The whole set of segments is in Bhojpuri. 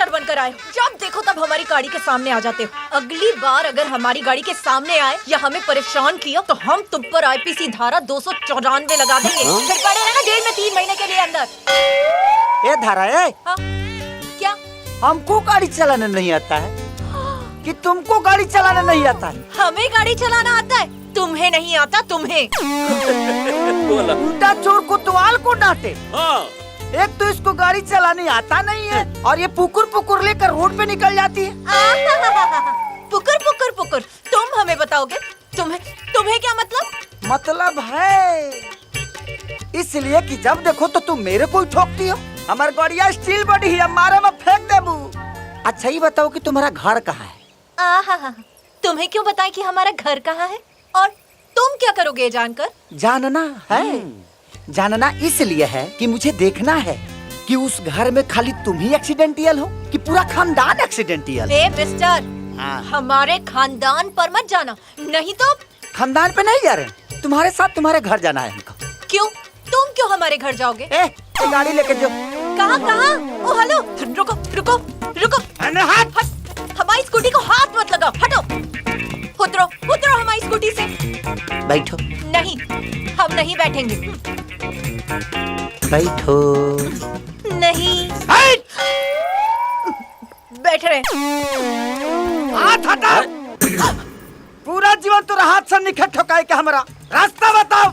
गैंगस्टर बनकर आए, जब देखो तब हमारी गाड़ी के सामने आ जाते हो। अगली बार अगर हमारी गाड़ी के सामने आए या हमें परेशान किया तो हम तुम पर आईपीसी धारा 294 लगा देंगे। फिर पड़े रहना जेल में 3 महीने के लिए अंदर। ये धारा है? क्या हमको गाड़ी चलाना नहीं आता है कि तुमको गाड़ी चलाना नहीं आता है? हमें गाड़ी चलाना आता है, तुम्हें नहीं आता। तुम्हें उल्टा चोर कोतवाल को डांटे। एक तो इसको गाड़ी चलाने आता नहीं है और ये पुकुर पुकुर लेकर रोड पे निकल जाती है। पुकुर पुकुर पुकुर, तुम हमें बताओगे? तुम्हें क्या मतलब? मतलब है इसलिए कि जब देखो तो तुम मेरे को ही ठोकती हो। हमारी गाड़िया स्टील बॉडी है, हमारे में फेंक देबू। अच्छा ही बताओ कि तुम्हारा घर कहाँ है? तुम्हें क्यों बताएं कि हमारा घर कहाँ है? और तुम क्या करोगे जानकर? जानना है। जानना इसलिए है कि मुझे देखना है कि उस घर में खाली तुम ही एक्सीडेंटियल हो कि पूरा खानदान एक्सीडेंटियल। ए मिस्टर, हमारे खानदान पर मत जाना, नहीं तो। खानदान पे नहीं जा रहे, तुम्हारे साथ तुम्हारे घर जाना है हमको। क्यों? तुम क्यों हमारे घर जाओगे? गाड़ी लेके जाओ। कहाँ? ओ हेलो, रुको रुको रुको। हमारी स्कूटी को हाथ मत लगाओ, हटो। उतरो उतरो हमारी स्कूटी से। बैठो। नहीं, हम नहीं बैठेंगे। बैठो। नहीं बैठ रहे। हाथ हटा। पूरा जीवन तो हाथ से निखट ठोकाए के हमारा रास्ता बताओ।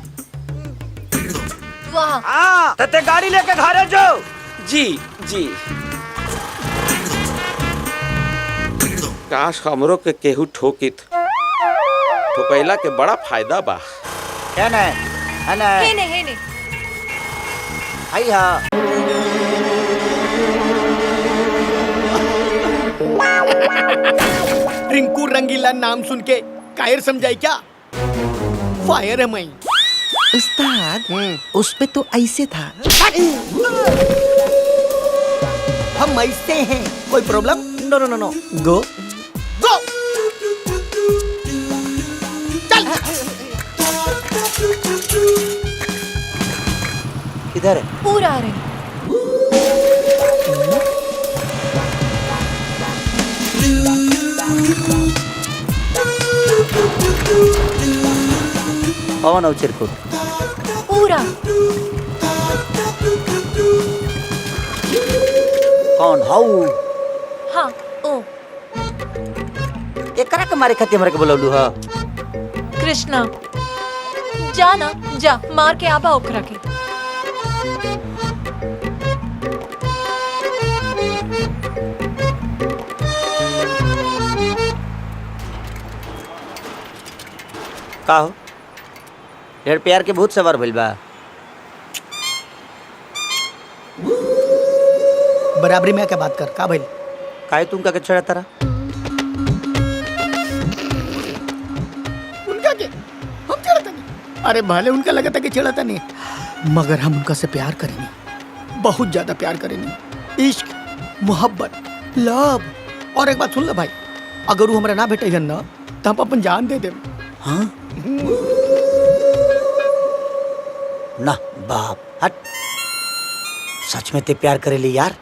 वाह, तते गाड़ी लेके घरे जाओ। जी जी। काश हमरो के केहू ठोकित। ठोकैला के बड़ा फायदा बा। है ना? है ने। आई हाँ। रिंकू रंगीला नाम सुन के कायर समझाई क्या? फायर है मैं। उस्ताद, उस पे तो ऐसे था। हम ऐसे हैं, कोई प्रॉब्लम? नो नो नो नो, गो गो। चल। किधर है? पूरा आ रहे। कौन हो चिरकुट? पूरा। कौन हो? हाँ, ओ एकरा के मारे खातिर हमरा के बोलौलू ह? कृष्णा, जा ना, जा मार के आबा ओकरा के। का हो? ढेर प्यार के भूत सवार भइल बा। बराबरी में क्या बात कर का भाई? काहे तुम का के छड़ा तारा? उनका के हम छेड़ता नहीं। अरे भले उनका लगा था कि छेड़ता नहीं, मगर हम उनका से प्यार करेंगे, बहुत ज्यादा प्यार करेंगे। इश्क, मोहब्बत, लव। और एक बात सुन ले भाई, अगर वो हमरा ना भेटे ना तो हम अपन जान दे दे। हाँ? ना बाप, हट। सच में ते प्यार करे ली यार?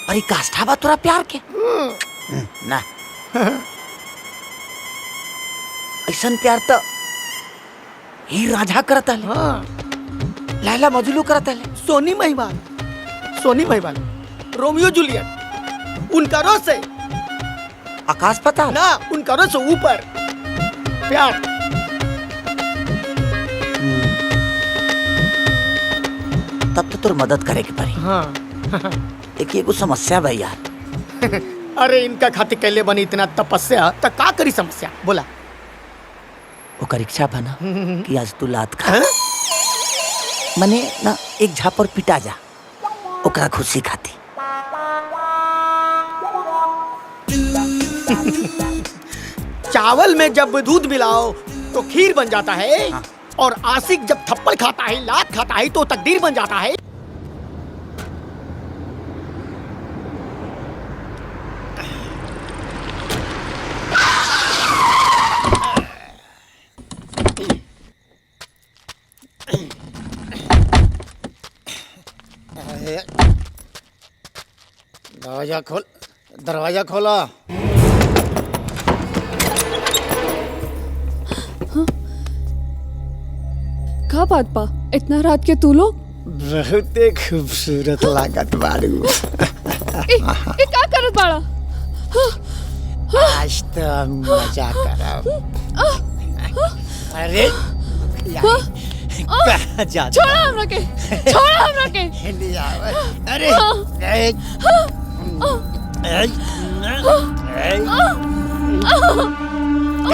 अरे काष्ठा बा तोरा प्यार के? ना ऐसा प्यार तो ही राजा करता है। हाँ। लैला मजनू करता है। सोनी महिवाल, रोमियो जूलियट, उनका रोज से आकाश पता ना, उनका रोज से ऊपर प्यार। तब तो तुर मदद करे के पड़ी। हाँ। एक एगो समस्या भाई यार। अरे इनका खातिर कैले बनी इतना तपस्या, तो का करी समस्या बोला? वो इच्छा बना कि आज तू लात खा। मने ना एक झापर पिटा जा, ओकरा खुशी खाती। चावल में जब दूध मिलाओ तो खीर बन जाता है। हाँ। और आशिक जब थप्पड़ खाता है, लात खाता है, तो तकदीर बन जाता है। दरवाजा खोला। का बात बा? इतना रात के तू लोग बहुते खूबसूरत लागत बारू। ए का करत बाड़ा? आज तो हम मजा करब। अरे कहाँ जाता? छोड़ा हमरा के, छोड़ा हमरा के। अरे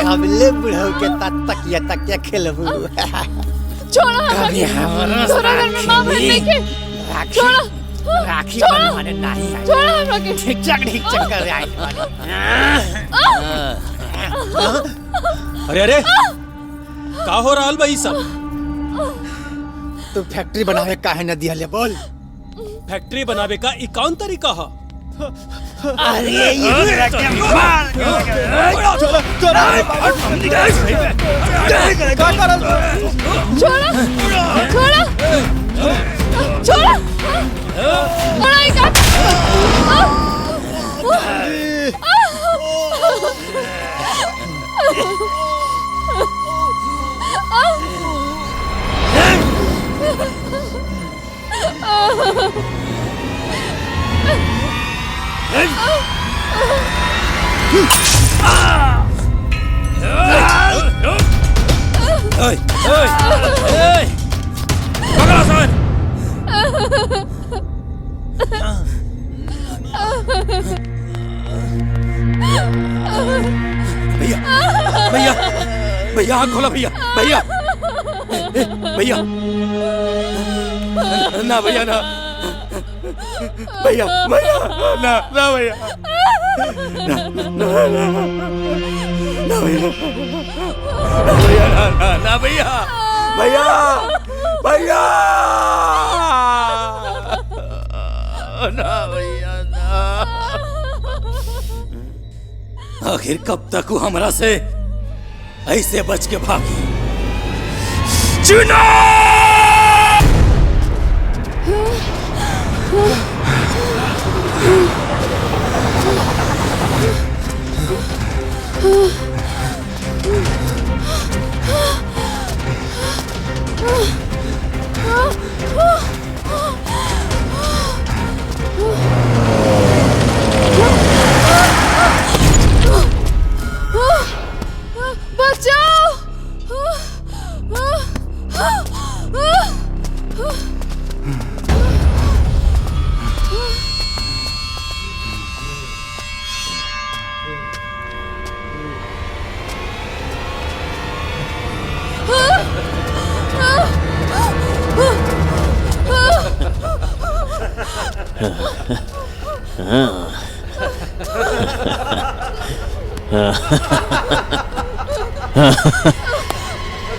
हमले बुढ़ऊ के तकिया तकिया खेलबू। छोड़ा हमरा के। तोरा घर में माँ बहन नहीं के। छोड़ा, राखी छोड़ा। बनवाने नहीं आई। छोड़ा हमरा के। ठीक चक कर आई। अरे अरे का हो रहा भाई सब? तू फैक्ट्री बनावे काहे न दिया ले बोल? फैक्ट्री बनावे का ई कौन तरीका है? अरे ये मार। छोड़ा, छोड़ा, छोड़ा, छोड़ा ही का। पकड़ा सान। भैया भैया भैया आँख खोला भैया भैया भैया ना भैया ना भैया भैया ना ना भैया ना ना ना ना भैया भैया ना भैया भैया भैया ना भैया ना। आखिर कब तक वो हमरा से ऐसे बच के भागी? चुना बचाओ।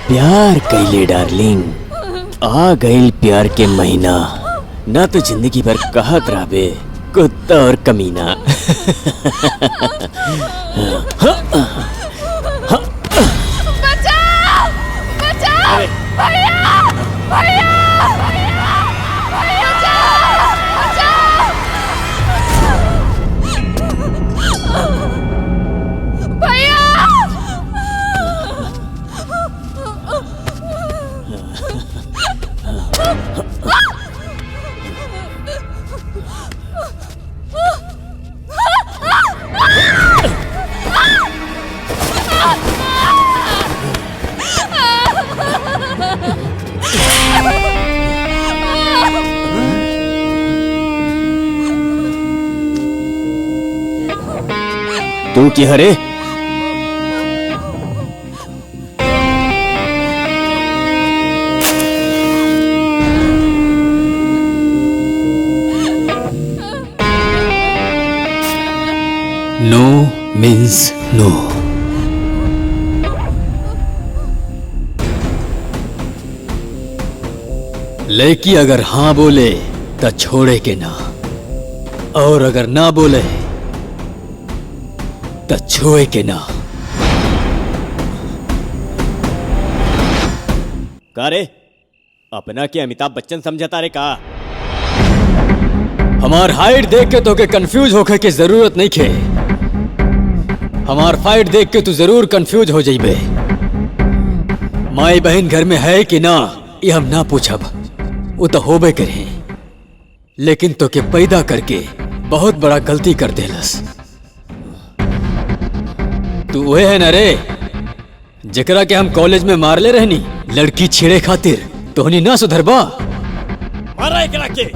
प्यार कैले डार्लिंग, आ गइल प्यार के महीना। ना तो जिंदगी भर कहत रहबे कुत्ता और कमीना। बचाओ, बचाओ, भैया, भैया, तू की हरे? नो मीन्स नो। लड़की अगर हाँ बोले तो छोड़े के ना, और अगर ना बोले तो छुए के ना। का रे, अपना के अमिताभ बच्चन समझता रे का? हमार हाइट देख के तो के कंफ्यूज होके के जरूरत नहीं खे। हमार फाइट देख के तू जरूर कंफ्यूज हो जाइबे। माई बहन घर में है कि ना ये हम ना पूछब, वो तो होबे करे, लेकिन तो के पैदा करके बहुत बड़ा गलती कर देलस। तू वह है ना रे जेकरा के हम कॉलेज में मारले रहनी लड़की छेड़े खातिर, तोहनी ना सुधरबा। मारा एकरा के।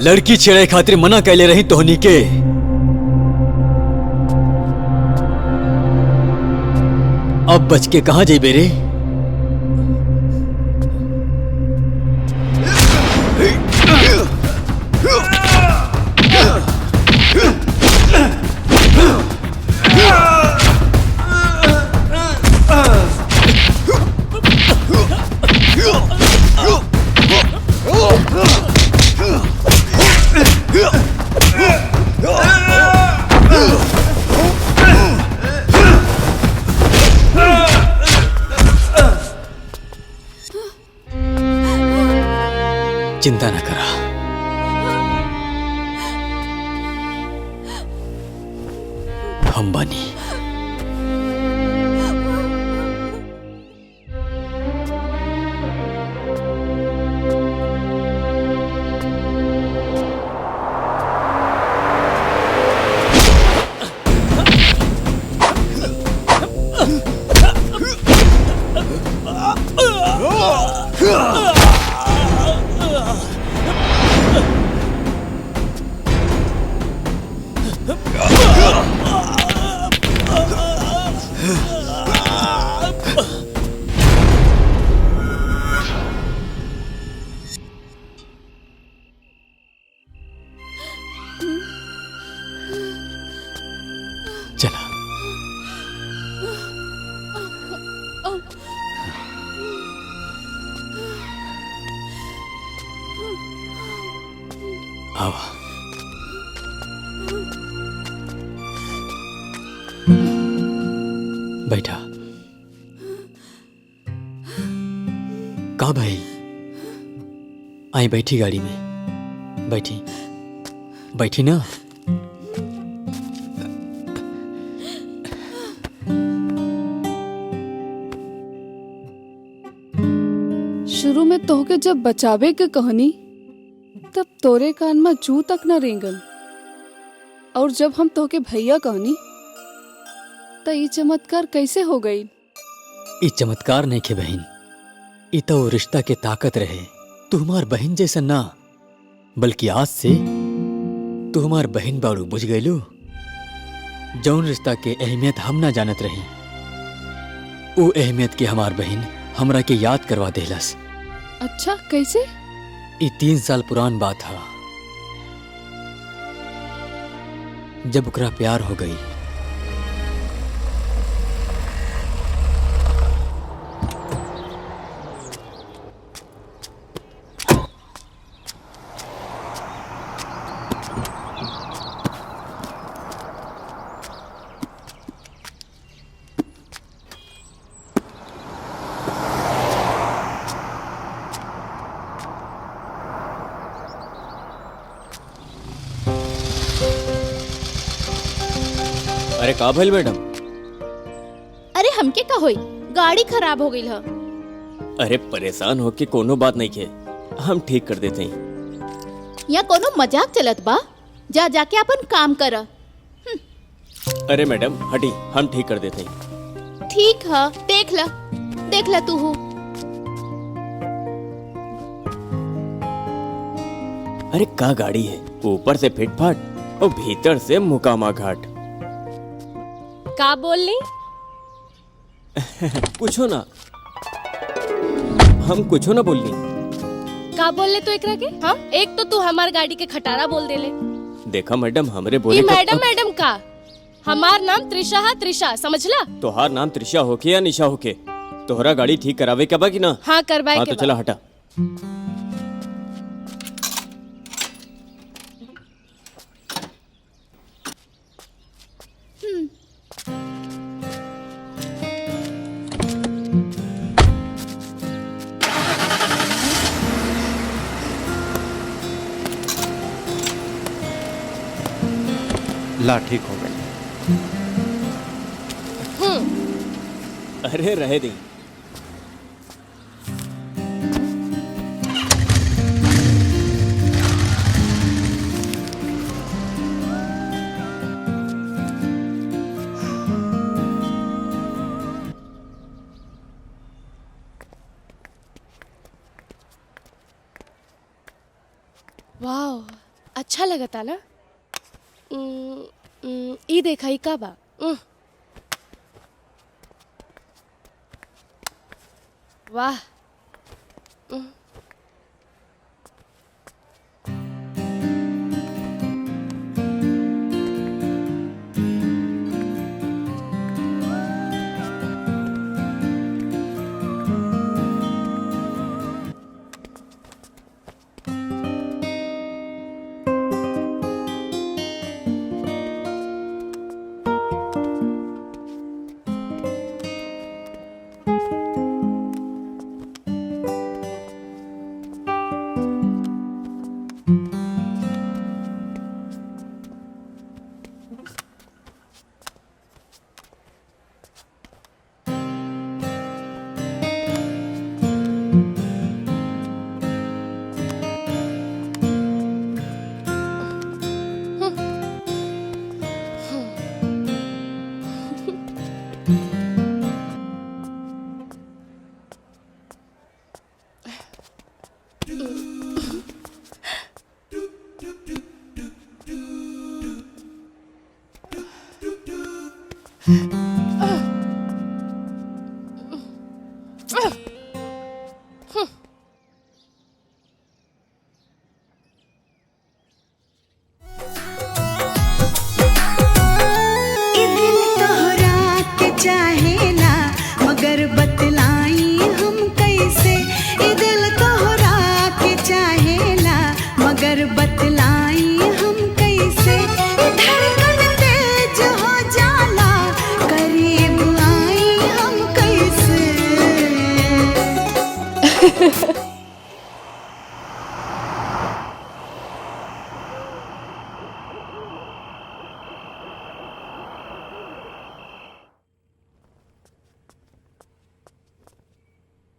लड़की छेड़े खातिर मना कैले रही तोहनी के। अब बच के कहां जाइबे रे? चिंता न करा, हम बानी। चला आओ। बैठा। का भाई? आई बैठी गाड़ी में, बैठी बैठी ना। शुरू में तोहके जब बचावे के कहनी तब तोरे कान में जू तक न रेंगल, और जब हम तोहके भैया कहनी तो ये चमत्कार कैसे हो गई? ये चमत्कार नहीं खे बहन, ये तो रिश्ता के ताकत रहे। तू हमार बहन जैसा ना, बल्कि आज से तू हमार बहन बाड़ू, बुझ गईलू। जौन रिश्ता के अहमियत हम ना जानत रही, वो अहमियत के हमार बहन हमरा के याद करवा देलस। अच्छा, कैसे? ये 3 साल पुरान बात है, जब ओकरा प्यार हो गई। अरे का भइल मैडम? अरे हमके का होई, गाड़ी खराब हो गई है। अरे परेशान हो के कोनो बात नहीं के, हम ठीक कर देते हैं। यहाँ कोनो मजाक चलत बा? जा जाके अपन काम कर। अरे मैडम हटी, हम ठीक कर देते हैं। ठीक है, देख ला तू हो। अरे का गाड़ी है, ऊपर से फिटफाट और भीतर से मुकामा घाट। का बोलनी? कुछो ना, हम कुछो ना बोलनी। का बोल ले तो एकरा के? हाँ, एक तो तू हमार गाड़ी के खटारा बोल देले। देखा मैडम, हमरे बोले ई तो मैडम मैडम का? हमार नाम त्रिशा है, त्रिशा, समझला? तोहार नाम त्रिशा होके या निशा होके, तोहरा गाड़ी ठीक करावे के बा कि ना? हाँ, करवाए हाँ के तो बा। चला हटा। ला, ठीक हो गई। अरे रहे दी। वाह, अच्छा लगता ना? ई देखा ई का बा? वाह।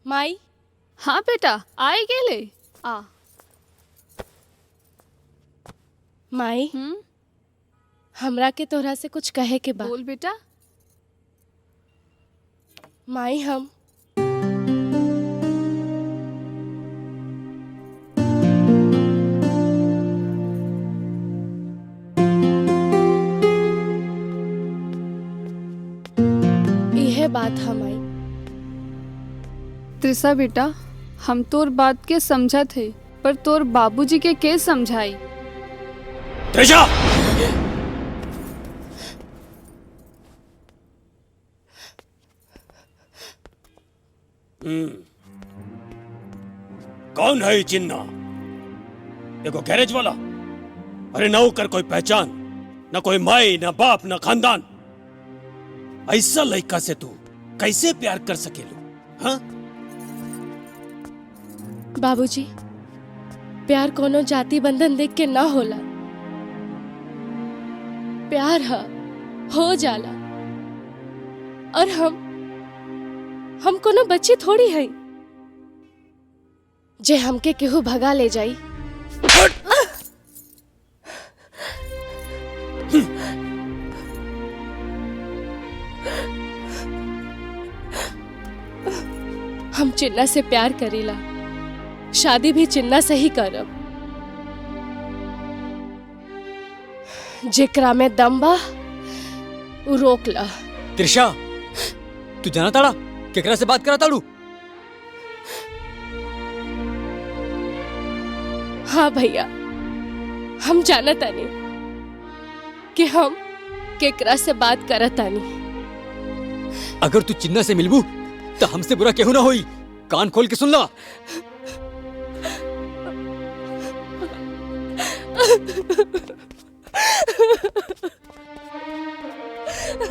माई। हाँ बेटा, आए गेले आ। माई, हमरा के तोहरा से कुछ कहे के बा। बोल बेटा। माई, हम इहे बात हम आई। त्रिशा बेटा, हम तोर बात के समझा थे, पर तोर बाबूजी के समझाई? त्रिशा! कौन है ये चिन्ना? देखो गैरेज वाला। अरे ना कर कोई पहचान, ना कोई माई, ना बाप, ना खानदान। ऐसा लड़का से तू कैसे प्यार कर सकेलू? हाँ? बाबूजी, प्यार कोनो जाति बंधन देख के ना होला। प्यार हो जाला। और हम कोनो बच्ची थोड़ी है जे हमके केहू भगा ले जाई। हम चिन्ना से प्यार करीला, शादी भी चिन्ना से ही करब। जेकरा में दम बा उ रोक ला। त्रिशा, तू जाना ताड़ा केकरा से बात करा ताड़ू? हाँ भैया, हम जानत तानी कि हम केकरा से बात करत तानी। अगर तू चिन्ना से मिलबू तो हमसे बुरा केहू ना होई। कान खोल के सुन ला।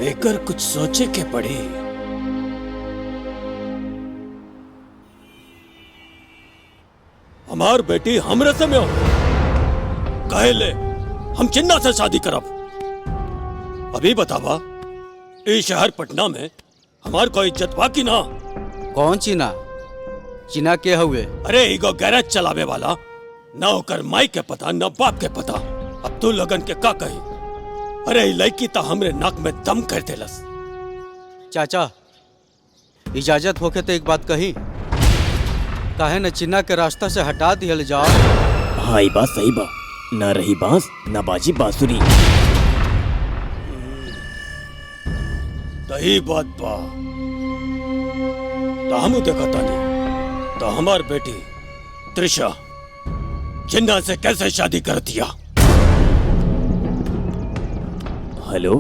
एकर कुछ सोचे के पड़ी। हमार बेटी हमरे से में हो कहे ले हम चिन्ना से शादी करब। अभी बतावा इस शहर पटना में हमार कोई इज्जत बाकी ना। कौन चीना? चीना के हुए? अरे ईगो गैरेज चलावे वाला, ना होकर माई के पता ना बाप के पता। अब तू लगन के का कही? अरे लड़की तो हमरे नाक में दम कर देलस। चाचा, इजाजत होके तो एक बात कही, काहे न चिन्ना के रास्ता से हटा दियल जाओ। हाँ ये बात सही बा। ना रही बांस ना बाजी बांसुरी। सही बात बा। तो हम देखा तानी तो हमार बेटी त्रिशा चिन्ना से कैसे शादी कर दिया। हेलो,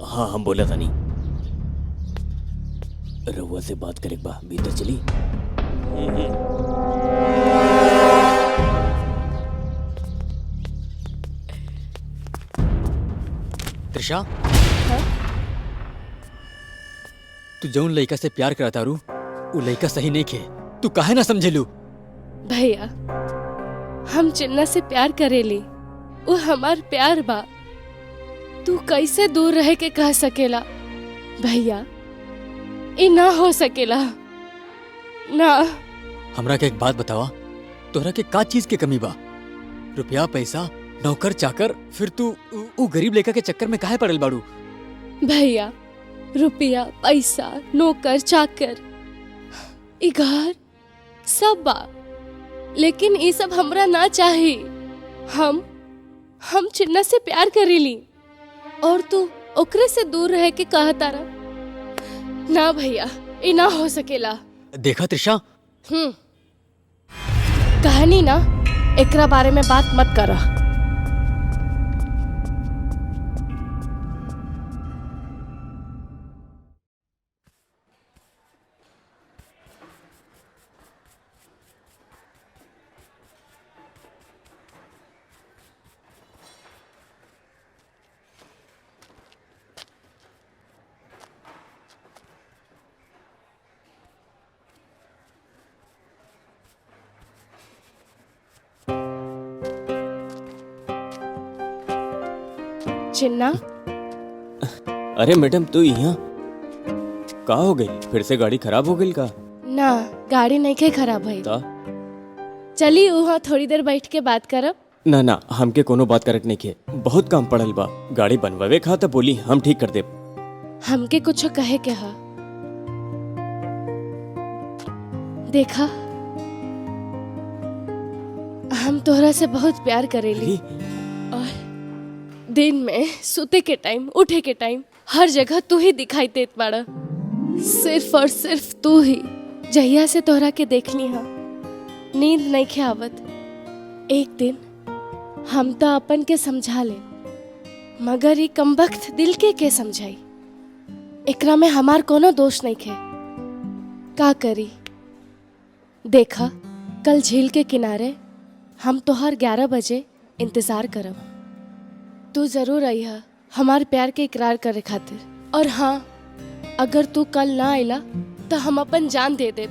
हाँ हम बोला था नहीं। रहुआ से बात करे बा, भीतर चली। त्रिशा, तू जौन लड़का से प्यार करता रू वो लड़का सही नहीं खे। तू काहे ना समझेलू? भैया, हम चिन्ना से प्यार करेली, वो हमार प्यार बा। तू कैसे दूर रह के कह सकेला? भैया, ये ना हो सकेला ना। हमरा के एक बात बतावा, तोहरा के का चीज के कमी बा? रुपया पैसा नौकर चाकर, फिर तू उ गरीब लड़का के चक्कर में काहे पड़ल बाड़ू? भैया, रुपया पैसा नौकर चाकर ई घर सब बा, लेकिन ये सब हमरा ना चाहिए। हम चिन्ना से प्यार करेली और तू ओकरे से दूर रह के कहता रहा। ना भैया, ये ना हो सकेला। देखा त्रिशा, कहानी ना एकरा बारे में बात मत करा। चिन्ना, अरे मैडम तू यहाँ का हो गई? फिर से गाड़ी खराब हो गई का? ना गाड़ी नहीं के खराब भइल। चली वहाँ थोड़ी देर बैठ के बात करब। ना ना, हमके कोनो बात करक नहीं के, बहुत काम पड़ल बा। गाड़ी बनवावे खा तो बोली हम ठीक कर देब। हमके कुछ कहे के हा। देखा, हम तोहरा से बहुत प्यार करेली और दिन में सोते के टाइम उठे के टाइम हर जगह तू ही दिखाई देत बाड़ा। सिर्फ और सिर्फ तू ही। जहिया से तोहरा के देखनी हा नींद नहीं खे आवत। एक दिन हम तो अपन के समझा ले, मगर ये कमबख्त दिल के समझाई। एकरा में हमार कोनो दोष नहीं खे। का करी? देखा, कल झील के किनारे हम तोहर 11 बजे इंतजार करब। तू जरूर आइहा हमार प्यार के इकरार करे खातिर। और हाँ, अगर तू कल ना आइला तो हम अपन जान दे दे।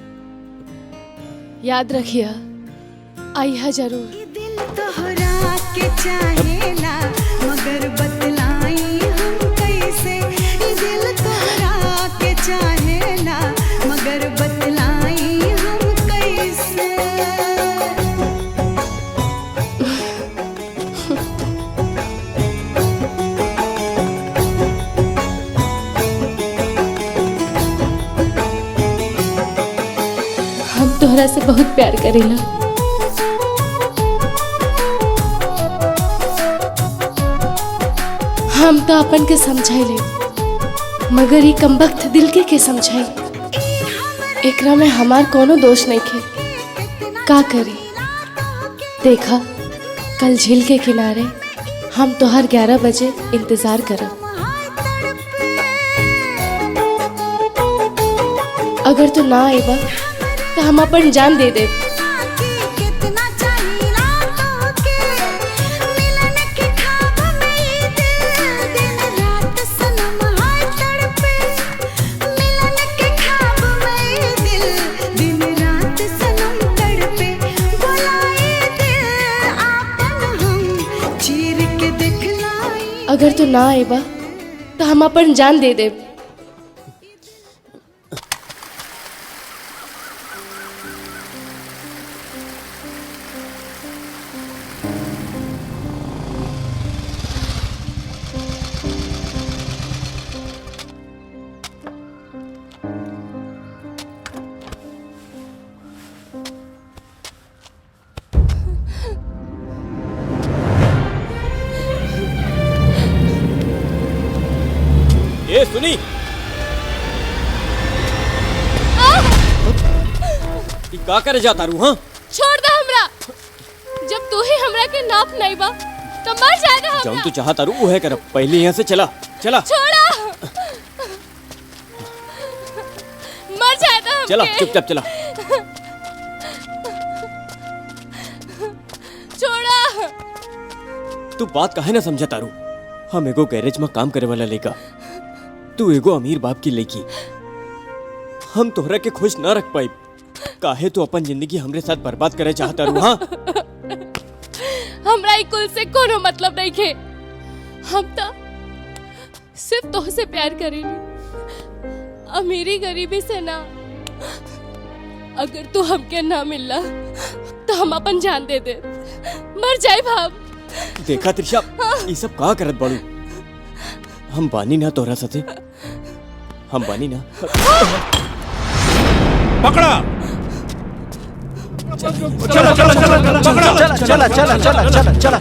याद रखिया, आइहा जरूर। दिल तोहरा के चाहेला, मगर बतलाई हम कैसे। दिल तोहरा के चाहेला, मगर बतलाई हम कैसे। हम तोहरा से बहुत प्यार करेला। हम तो अपन के समझाई ले, मगर ये कमबख्त दिल के समझाई। एकरा में हमार कोनो दोष नहीं खे। का करी? देखा, कल झील के किनारे हम तोहर 11 बजे इंतजार करब। अगर तू ना आएबा तो हम अपन जान दे देब। अगर तू ना आएबा तो हम अपन जान दे देब। ए सुनी, का करे जाता रू? हाँ, छोड़ दे हमरा। जब तू ही हमरा के नाप नहीं बा तो मर जाएगा हमरा। जौन तू चाहता रू उहे कर। पहले यहाँ से चला चला। छोड़ा, मर जाएगा हम। चला चुपचाप चला। छोड़ा। तू बात काहे ना समझा तारू? हम एगो गैरेज में काम करे वाला लड़का, तू एगो अमीर बाप की लड़की। हम तोहरा के खुश ना रख पाई। काहे तू अपन जिंदगी हमरे साथ बर्बाद करे चाहता रू? हाँ, हमरा कुल से कोनो मतलब नहीं खे। हम तो सिर्फ तोह से प्यार करेली, अमीरी गरीबी से ना। अगर तू हमके ना मिलला तो हम अपन जान दे दे, मर जाए भाव। देखा त्रिशा, ये सब का करत बाड़ू? हम बानी ना तोहरा साथे, हम बानी ना। पकड़ा। चला चला चला चला चला चला चला चला चला।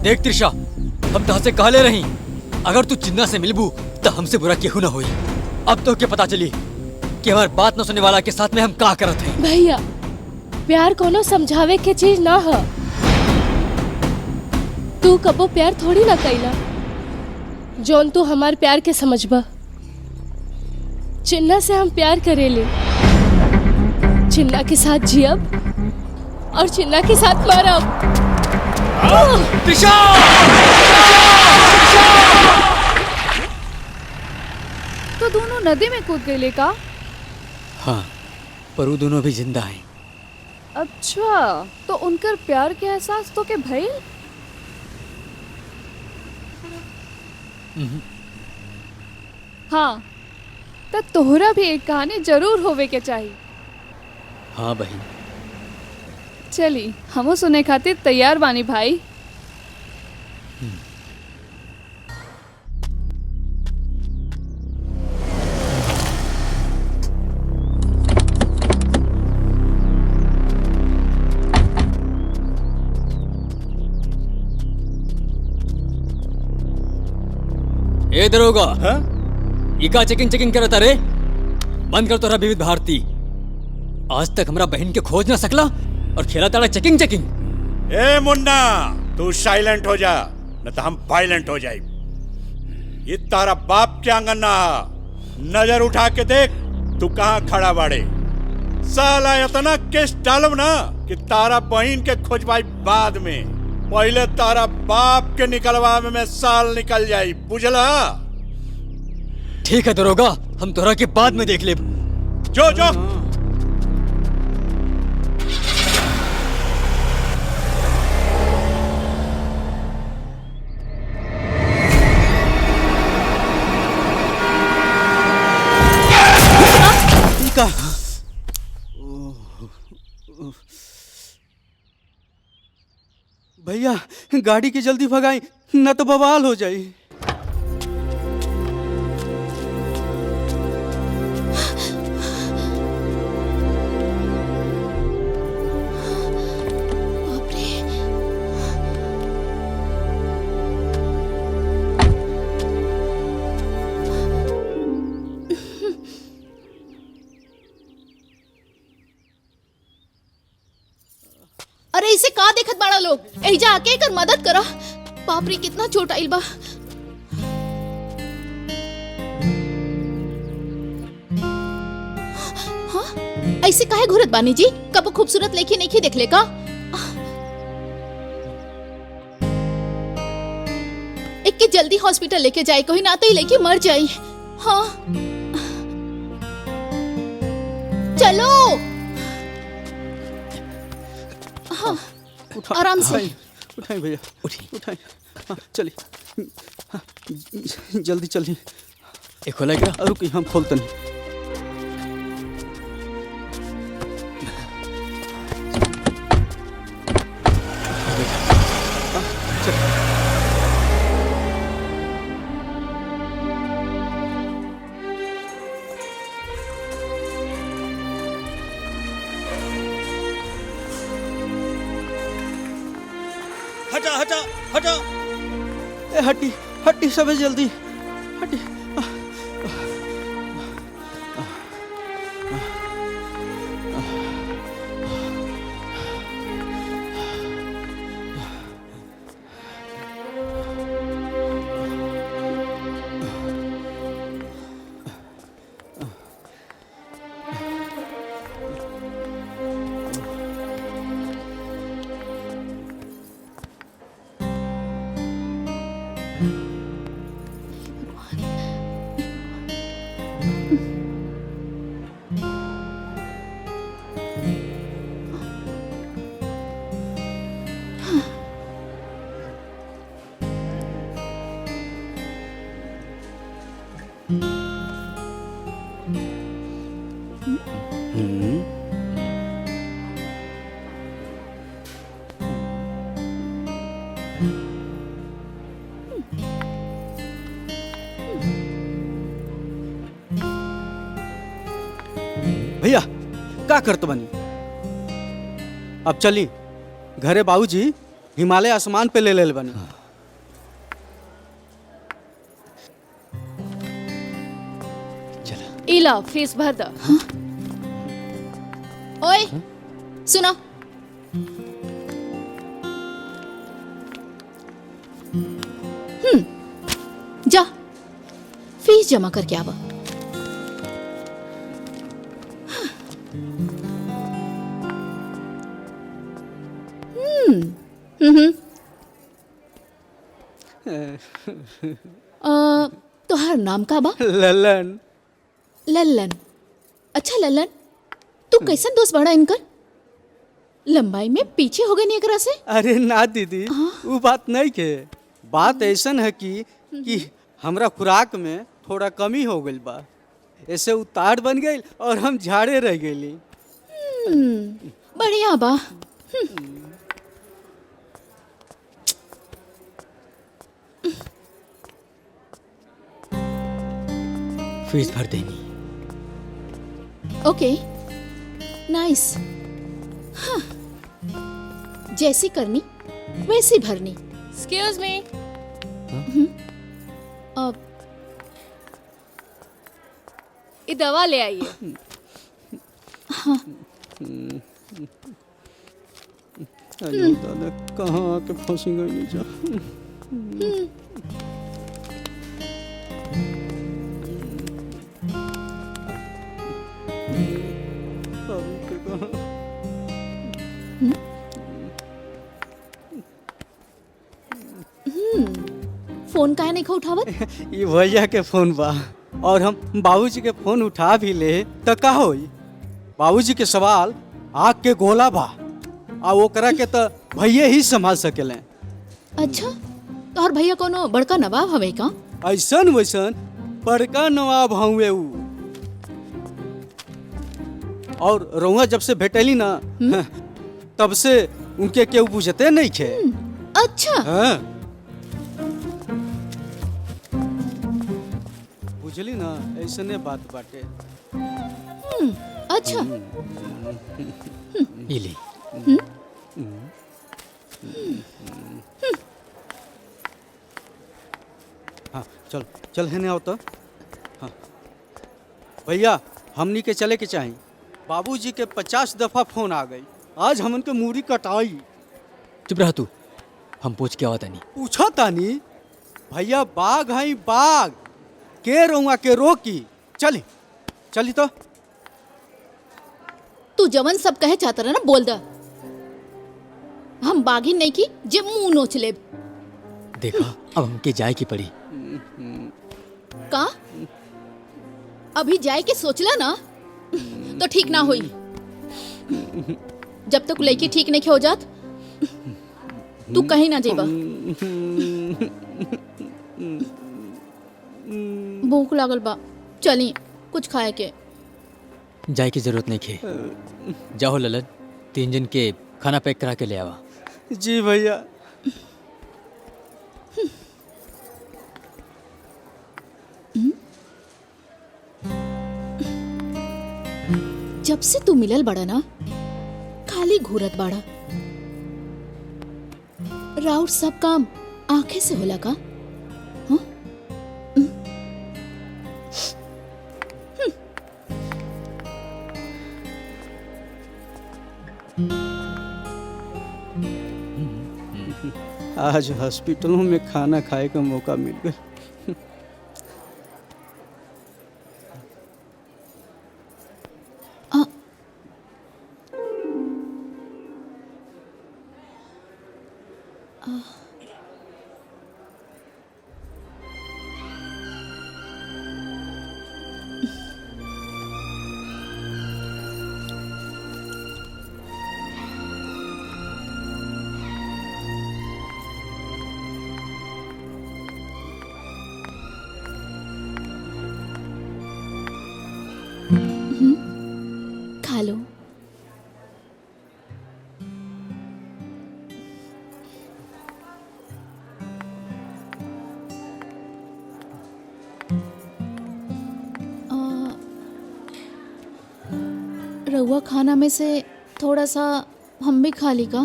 देख त्रिशा, हम तहाँ से कहले रही, अगर तू चिन्ना से मिलबू तो हमसे बुरा केहू ना होई। अब तो क्या पता चली कि हमार बात न सुनने वाला के साथ में हम का करत हैं। भैया, प्यार कोनो समझावे के चीज ना है। तू कबो प्यार थोड़ी ना कैला जोन तू हमार प्यार के समझबा। चिन्ना से हम प्यार करेले, चिन्ना के साथ जियब और चिन्ना के साथ मरब। तो दोनों नदी में कूद गए का? हाँ, पर वो दोनों भी जिंदा हैं। अच्छा, तो उनकर प्यार के एहसास तो के भइल? हाँ, तो तोहरा भी एक कहानी जरूर होवे के चाहिए। हाँ बहन। चली, हमो सुने खातिर तैयार बानी भाई। ए दरोगा, इका चेकिंग करता रे? बंद कर तोरा विविध भारती। आज तक हमरा बहन के खोज ना सकला और खेला ताड़ा चेकिंग। ए मुन्ना, तू साइलेंट हो जा, न तो हम वायलेंट हो जाए। ये तारा बाप के आंगन ना, नजर उठा के देख तू कहाँ खड़ा बाड़े। साला इतना केस डालब ना कि तारा बहन के खोजबाई बाद में, पहले तारा बाप के निकलवा में साल निकल जाई, बुझला? ठीक है दरोगा, हम तोरा के बाद में देख ले। जो जो का भैया, गाड़ी की जल्दी भगाई, न तो बवाल हो जाई। अरे इसे का देखत बाड़ा लोग, एहिजा आके एकर मदद करा। बाप रे, कितना चोट आइल बा। हाँ, ऐसे काहे घुरत बानी जी? कब खूबसूरत लड़की नहीं देखले का? एक के जल्दी हॉस्पिटल लेके जाए, कोई ना तो ही लड़की मर जाई। हाँ चलो। हाँ, आराम से उठाएं भैया, उठाएं। हाँ, चलिए। हाँ, जल्दी चलिए। एक खोला क्या? रुकिए, हम खोलते नहीं। हटा हटा हटा। ए हटी हटी, सब जल्दी हटी। भैया, का करत बनी? अब चली घरे, बाबूजी हिमालय आसमान पे ले ले बनी। इला फीस भर द। ओए सुनो, जा फीस जमा करके आवा। तोहार नाम का बा? ललन। लल्लन। अच्छा लल्लन, तू कैसन दोस्त बड़ा इनकर? लंबाई में पीछे हो गए नहीं एकरा से? अरे ना दीदी, वो बात नहीं के। बात ऐसन है कि हमरा खुराक में थोड़ा कमी हो गई बा, ऐसे उतार बन गई और हम झाड़े रह गई। बढ़िया बा। फीस भर देनी। ओके, नाइस। हाँ, जैसी करनी वैसी भरनी। Excuse me. अब ये दवा ले आइए। हाँ। अरे दादा, कहाँ आके फंसी गई जा। फोन काहे नहीं उठावत? ये भैया के फोन बा और हम बाबूजी के फोन उठा भी ले तो का होई? बाबूजी के सवाल आग के गोला बा, आ ओकरा के तो भैया ही संभाल सकेले। अच्छा, तोहर भैया कोनो बड़का नवाब हवे का? ऐसन वैसन बड़का नवाब हुए उ। और रउआ जब से भेटली ना तब से उनके केहू बुझते नहीं खे। अच्छा। हाँ। बुझली ना, ऐसने बात बाटे। अच्छा। ये ले। हाँ, चल चल है आओ तो। हाँ भैया, हमनी के चले के चाहिए। बाबूजी के 50 दफा फोन आ गई, आज हमन के मूड़ी कटाई। चुप रहा तू, हम पूछ के आवत नहीं। पूछा तानी भैया, बाघ है बाघ, के रउआ के रोकी। चली चली तो। तू जवन सब कहे चाहता रहा ना बोल दा। हम बागी नहीं की जे मुंह नोच ले। देखा, अब हमके जाए की पड़ी। का अभी जाए के सोचला ना तो ठीक ना हुई। जब तक लड़की ठीक नहीं हो जात तू कहीं ना जेबा। भूख लागल बा, चली कुछ खाए के। जाए की जरूरत नहीं खे। जाओ ललन, 3 जन के खाना पैक करा के ले आवा। जी भैया। जब से तू मिलल बड़ा ना खाली घूरत बाड़ा। राउर सब काम आंखें से होला का? हाँ? आज हॉस्पिटलों में खाना खाए का मौका मिल गया। खा लो। रहुआ खाना में से थोड़ा सा हम भी खा ली का?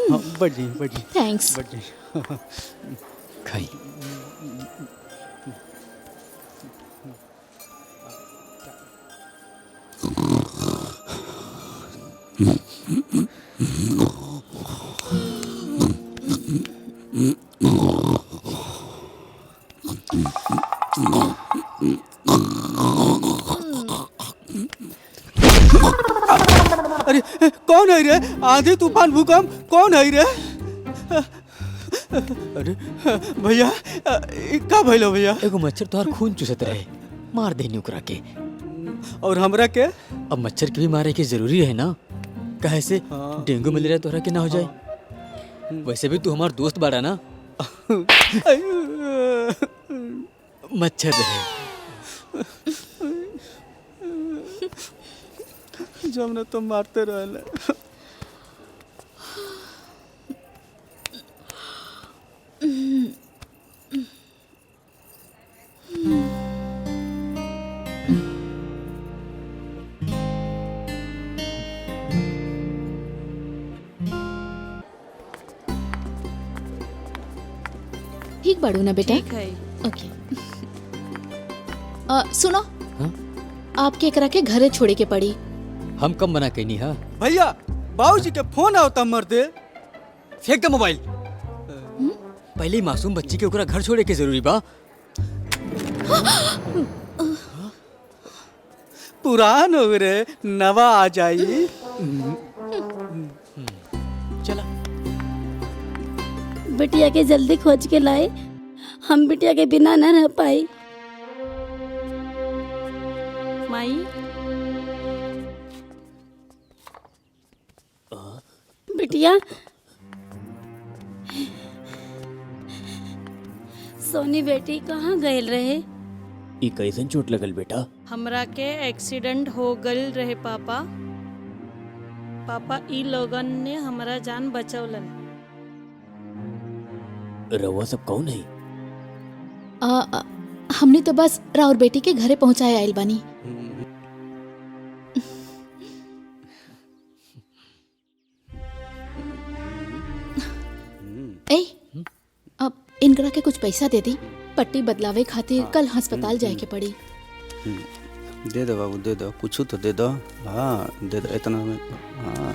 हाँ, बड़ी बड़ी थैंक्स। बड़ी खाई। अरे कौन है रे? आंधी तूफान भूकंप कौन है रे? अरे भैया का भइलो भैया? एगो मच्छर तोहार खून चूसत रहे, मार देनी ओकरा के। और हमरा के? अब मच्छर के भी मारे के जरूरी है ना, काहे से डेंगू मलेरिया तोहरा के ना हो जाए। वैसे भी तू हमार दोस्त बाड़ा ना। मच्छर रहे। जब न तो मारते रहले। ठीक बाड़ू ना बेटा? ठीक है। ओके। सुनो, आपके एकरा के घरे छोड़े के पड़ी। हम कम मना कैनी हा। भैया बाबूजी के फोन आवता मर्दे। फेंक दे मोबाइल। पहले ही मासूम बच्ची के ओकरा घर छोड़े के जरूरी बा। पुरान हो रे, नवा आ जाई। चला बिटिया के जल्दी खोज के लाए, हम बिटिया के बिना न रह पाई। माई बिटिया, सोनी बेटी कहाँ गयल रहे? ई कैसन चोट लगल बेटा? हमरा के एक्सीडेंट हो गल रहे पापा। पापा ई लोगन ने हमारा जान बचौलन। रवा सब कौन है? हमने तो बस राउर बेटी के घरे पहुंचाए आइल बानी। ए, अब इनकरा के कुछ पैसा दे दी, पट्टी बदलावे खातिर कल अस्पताल जाए के पड़ी। दे दो बाबू, दे दो, कुछ तो दे दो। हाँ दे दो, इतना में। हाँ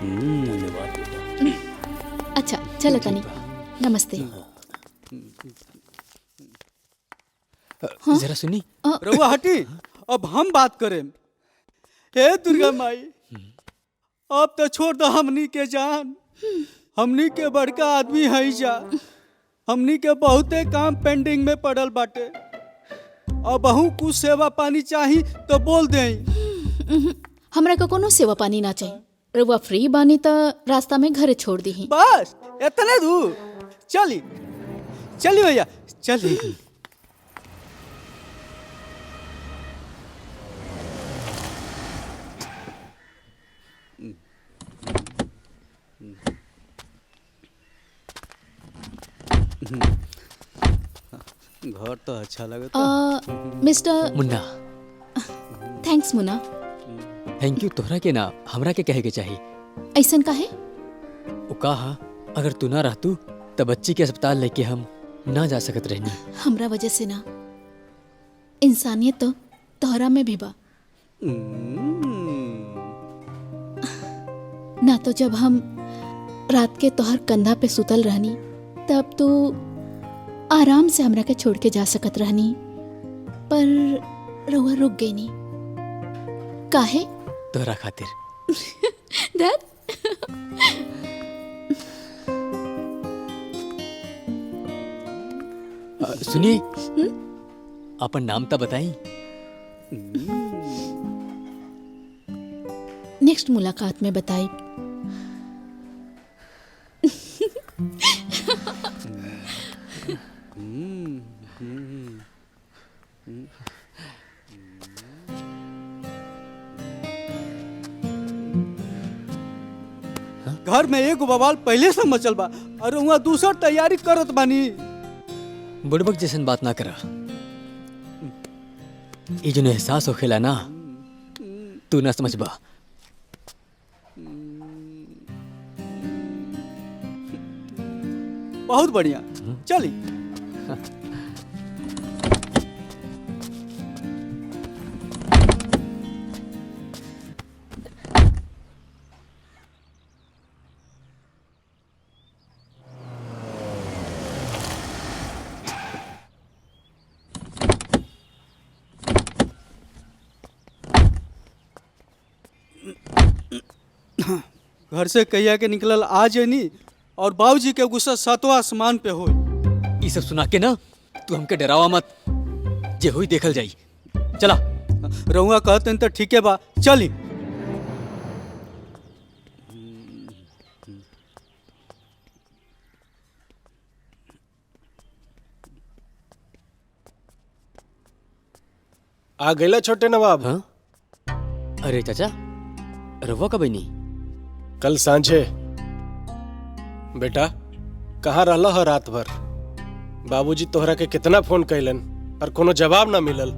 धन्यवाद बेटा। अच्छा चलो तनी, नमस्ते। जरा सुनी। रउआ हटी, अब हम बात करें। हे दुर्गा माई, अब तो छोड़ दो हमनी के जान। हमनी के बड़का आदमी है जा, हमनी के बहुते काम पेंडिंग में पड़ल बाटे। अब बहु कुछ सेवा पानी चाही तो बोल दे। हमरा को कोनो सेवा पानी ना चाहिए। रउआ फ्री बानी तो रास्ता में घरे छोड़ दी। बस इतने दूर? चली चली भैया चली। घर तो अच्छा लगता। Mister Munna. Thanks Munna. Thank you तोहरा के ना, हमरा के कहे के चाहिए। ऐसन का है? वो कहा अगर तू ना रहतू तब बच्ची के अस्पताल लेके हम ना जा सकत रहनी। हमरा वजह से ना, इंसानियत तो तोहरा में भी बा ना। तो जब हम रात के तोहर कंधा पे सुतल रहनी तब तो आराम से हमरा के छोड़ के जा सकत रहनी, पर रउआ रुक गई नी। काहे? तोहरा खातिर। दैट सुनिए, अपन नाम तो बताई। नेक्स्ट मुलाकात में बताई। घर में एक बवाल पहले से मचल बा और वहाँ दूसर तैयारी करत बानी। बुड़बक जैसन बात ना करा। ये जो एहसास होखेला ना, तू ना समझबा। बहुत बढ़िया, चली। घर से कहिया के निकलल आ जनी और बाबूजी के गुस्सा सातवां आसमान पे हो। ये सब सुना के ना तू हमके डरावा मत, जे हुई देखल जाई। चला रहुआ कहते तो ठीक है बा, चली। आ गईला छोटे नवाब। हाँ? अरे चाचा रवा कब नहीं? कल सांझे। बेटा कहाँ रहला ह रात भर? बाबूजी तोहरा के कितना फोन कैलन पर कोनो जवाब ना मिलल।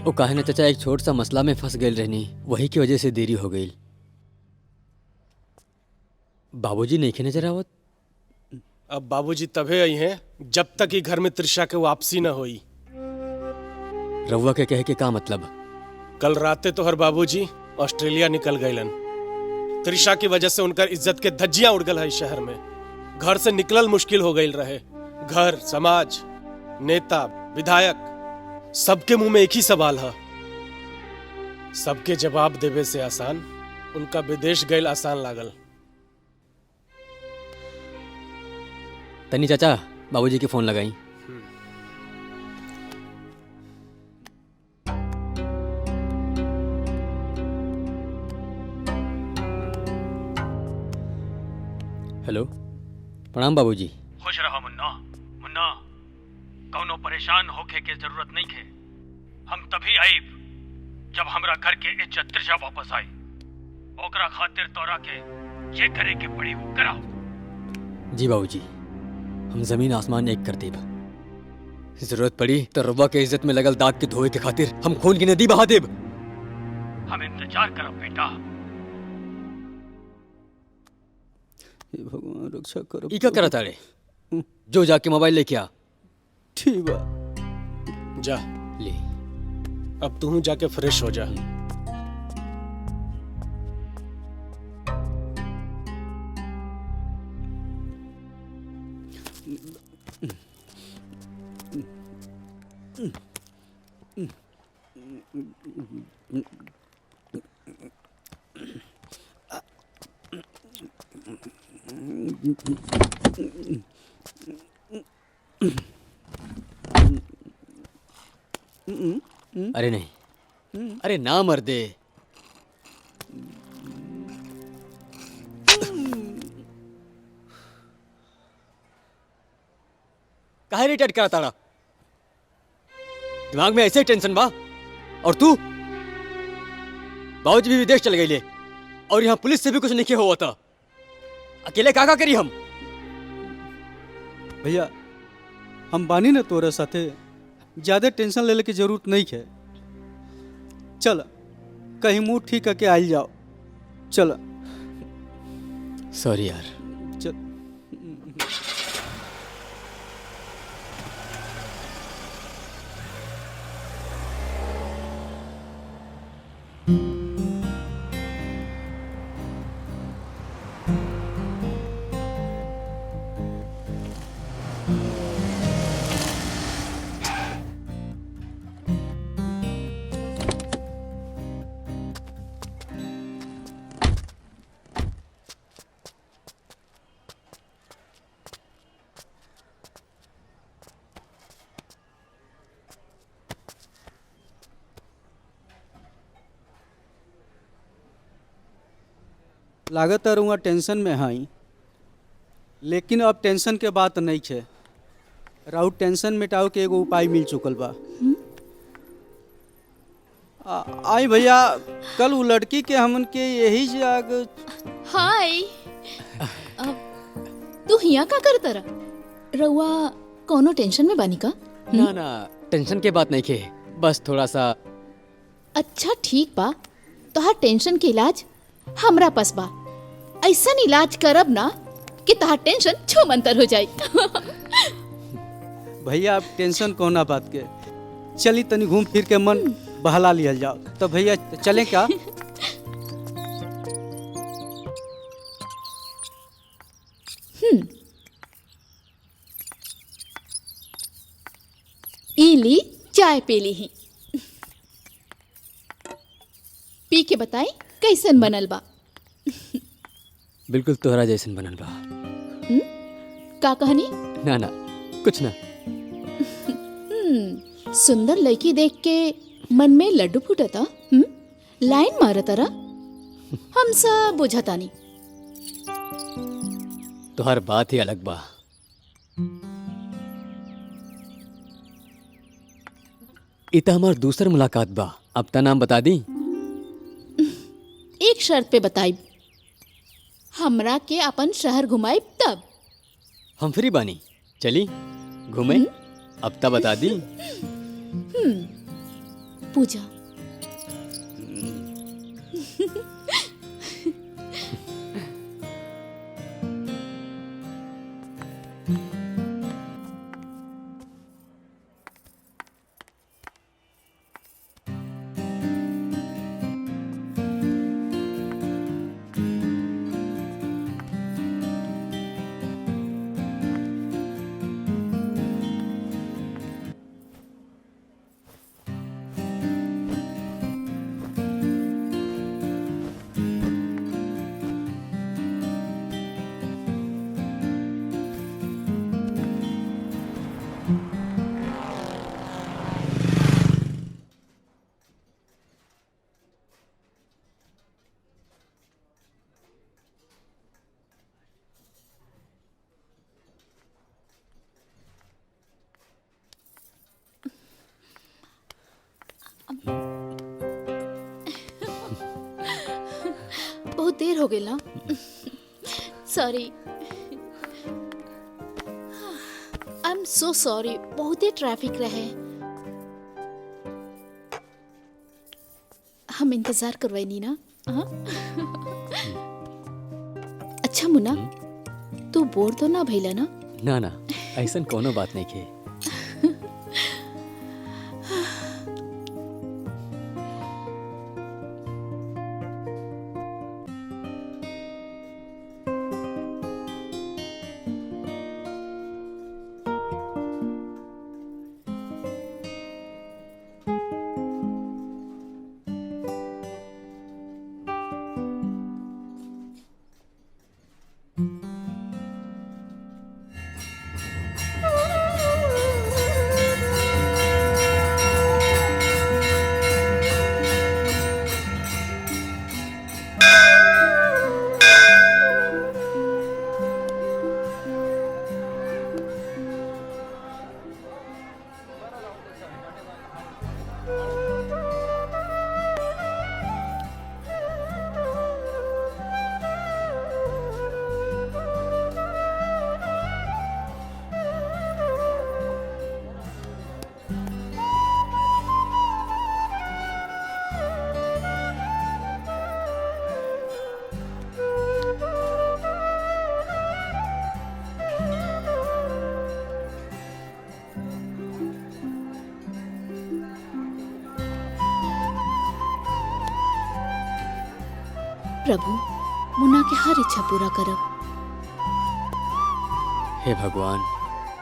वो काहे ना चाचा, एक छोट सा मसला में फंस गई रहनी, वही की वजह से देरी हो गई। बाबूजी नहीं खे नजर आवत। अब बाबूजी तभे आई हैं जब तक ही घर में त्रिशा के वापसी न हुई। रउआ के कहे के का मतलब? कल राते तोहर बाबूजी ऑस्ट्रेलिया निकल गईलन। त्रिशा की वजह से उनकर इज्जत के धज्जियां उड़ गल है शहर में। घर से निकलल मुश्किल हो गई रहे। घर, समाज, नेता, विधायक सबके मुंह में एक ही सवाल है। सबके जवाब देवे से आसान उनका विदेश गईल आसान लागल। तनी चाचा बाबूजी के फोन लगाई। हेलो, प्रणाम बाबूजी। खुश रहो मुन्ना। मुन्ना कौनो परेशान होके के जरूरत नहीं है। हम तभी आईब जब हमरा घर के इज्जत त्रिशा वापस आई। ओकरा खातिर तोरा के ये करे के पड़ी वो कराओ। जी बाबूजी, हम जमीन आसमान एक कर देब। जरूरत पड़ी तो रवा के इज्जत में लगल दाग के धोए के खातिर हम खून की नदी बहा देब। हम इंतजार करब बेटा। भगवान रक्षा करो। ई का करत आड़े? जो जाके मोबाइल लेके आ। ठीक बा। जा ले। अब तू जाके फ्रेश हो जा। अरे नहीं, अरे ना मर्दे। काहे रिटायर्ड करा ताड़ा? दिमाग में ऐसे ही टेंशन बा। और तू बाबूजी भी विदेश चल गई ले और यहाँ पुलिस से भी कुछ नहीं हुआ था। अकेले का करी हम? भैया हम बानी ना तोरे साथे, ज्यादा टेंशन लेने की जरूरत नहीं है। चल कहीं मुंह ठीक करके आइल जाओ। चल। सॉरी यार। चल। लागत है टेंशन में हाई, लेकिन अब टेंशन के बात नहीं है। राउ टेंशन मिटाओ के एगो उपाय मिल चुकल बा। आई भैया, कल वो लड़की के हमन के यही जाग। हाय, तू हिया का करत रहा? रउआ कोनो टेंशन में बानी का? ना ना, टेंशन के बात नहीं के, बस थोड़ा सा। अच्छा ठीक बा, तोहार टेंशन के इलाज हमरा पास बा। ऐसा इलाज करब ना कि तोहार टेंशन छूमंतर हो जाई। भैया आप टेंशन कोना बात के, चली तनी घूम फिर के मन बहला लिया जाओ। तो भैया चलें क्या? इली चाय पी ली ही, पी के बताई कैसन बनल बा। बिल्कुल तोहरा जैसन बनल बा। का कहानी? ना ना कुछ ना। सुंदर लड़की देख के मन में लड्डू फूटता। लाइन मारतारा हम सब बुझतानी। तोहर बात ही अलग बा। इता हमार दूसर मुलाकात बा। अब ता नाम बता दी। एक शर्त पे बताइब, हमरा के अपन शहर घुमाइब तब। हम फ्री बानी, चली घूमे। अब ता बता दी। पूजा बहुत देर हो गई ना। Sorry, I am so sorry. बहुत ही ट्रैफिक रहे। हम इंतजार करवाई नी ना। हाँ? अच्छा मुन्ना, तू बोर तो ना भइला ना? ना ना ऐसन कोनो बात नहीं के। प्रभु, मुन्ना के हर इच्छा पूरा करब। हे भगवान,